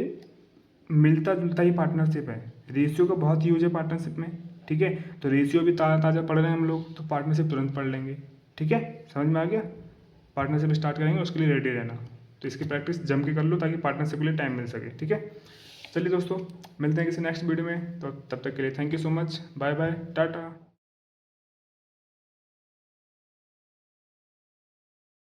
मिलता जुलता ही पार्टनरशिप है, रेशियो का बहुत यूज है पार्टनरशिप में, ठीक है। तो रेशियो भी ताज़ा ताज़ा पढ़ रहे हैं हम लोग, तो पार्टनरशिप तुरंत पढ़ लेंगे, ठीक है। समझ में आ गया, पार्टनरशिप स्टार्ट करेंगे, उसके लिए रेडी रहना। तो इसकी प्रैक्टिस जम के कर लो ताकि पार्टनरशिप के लिए टाइम मिल सके, ठीक है। चलिए दोस्तों, मिलते हैं किसी नेक्स्ट वीडियो में, तो तब तक के लिए thank you so much, bye bye, Tata.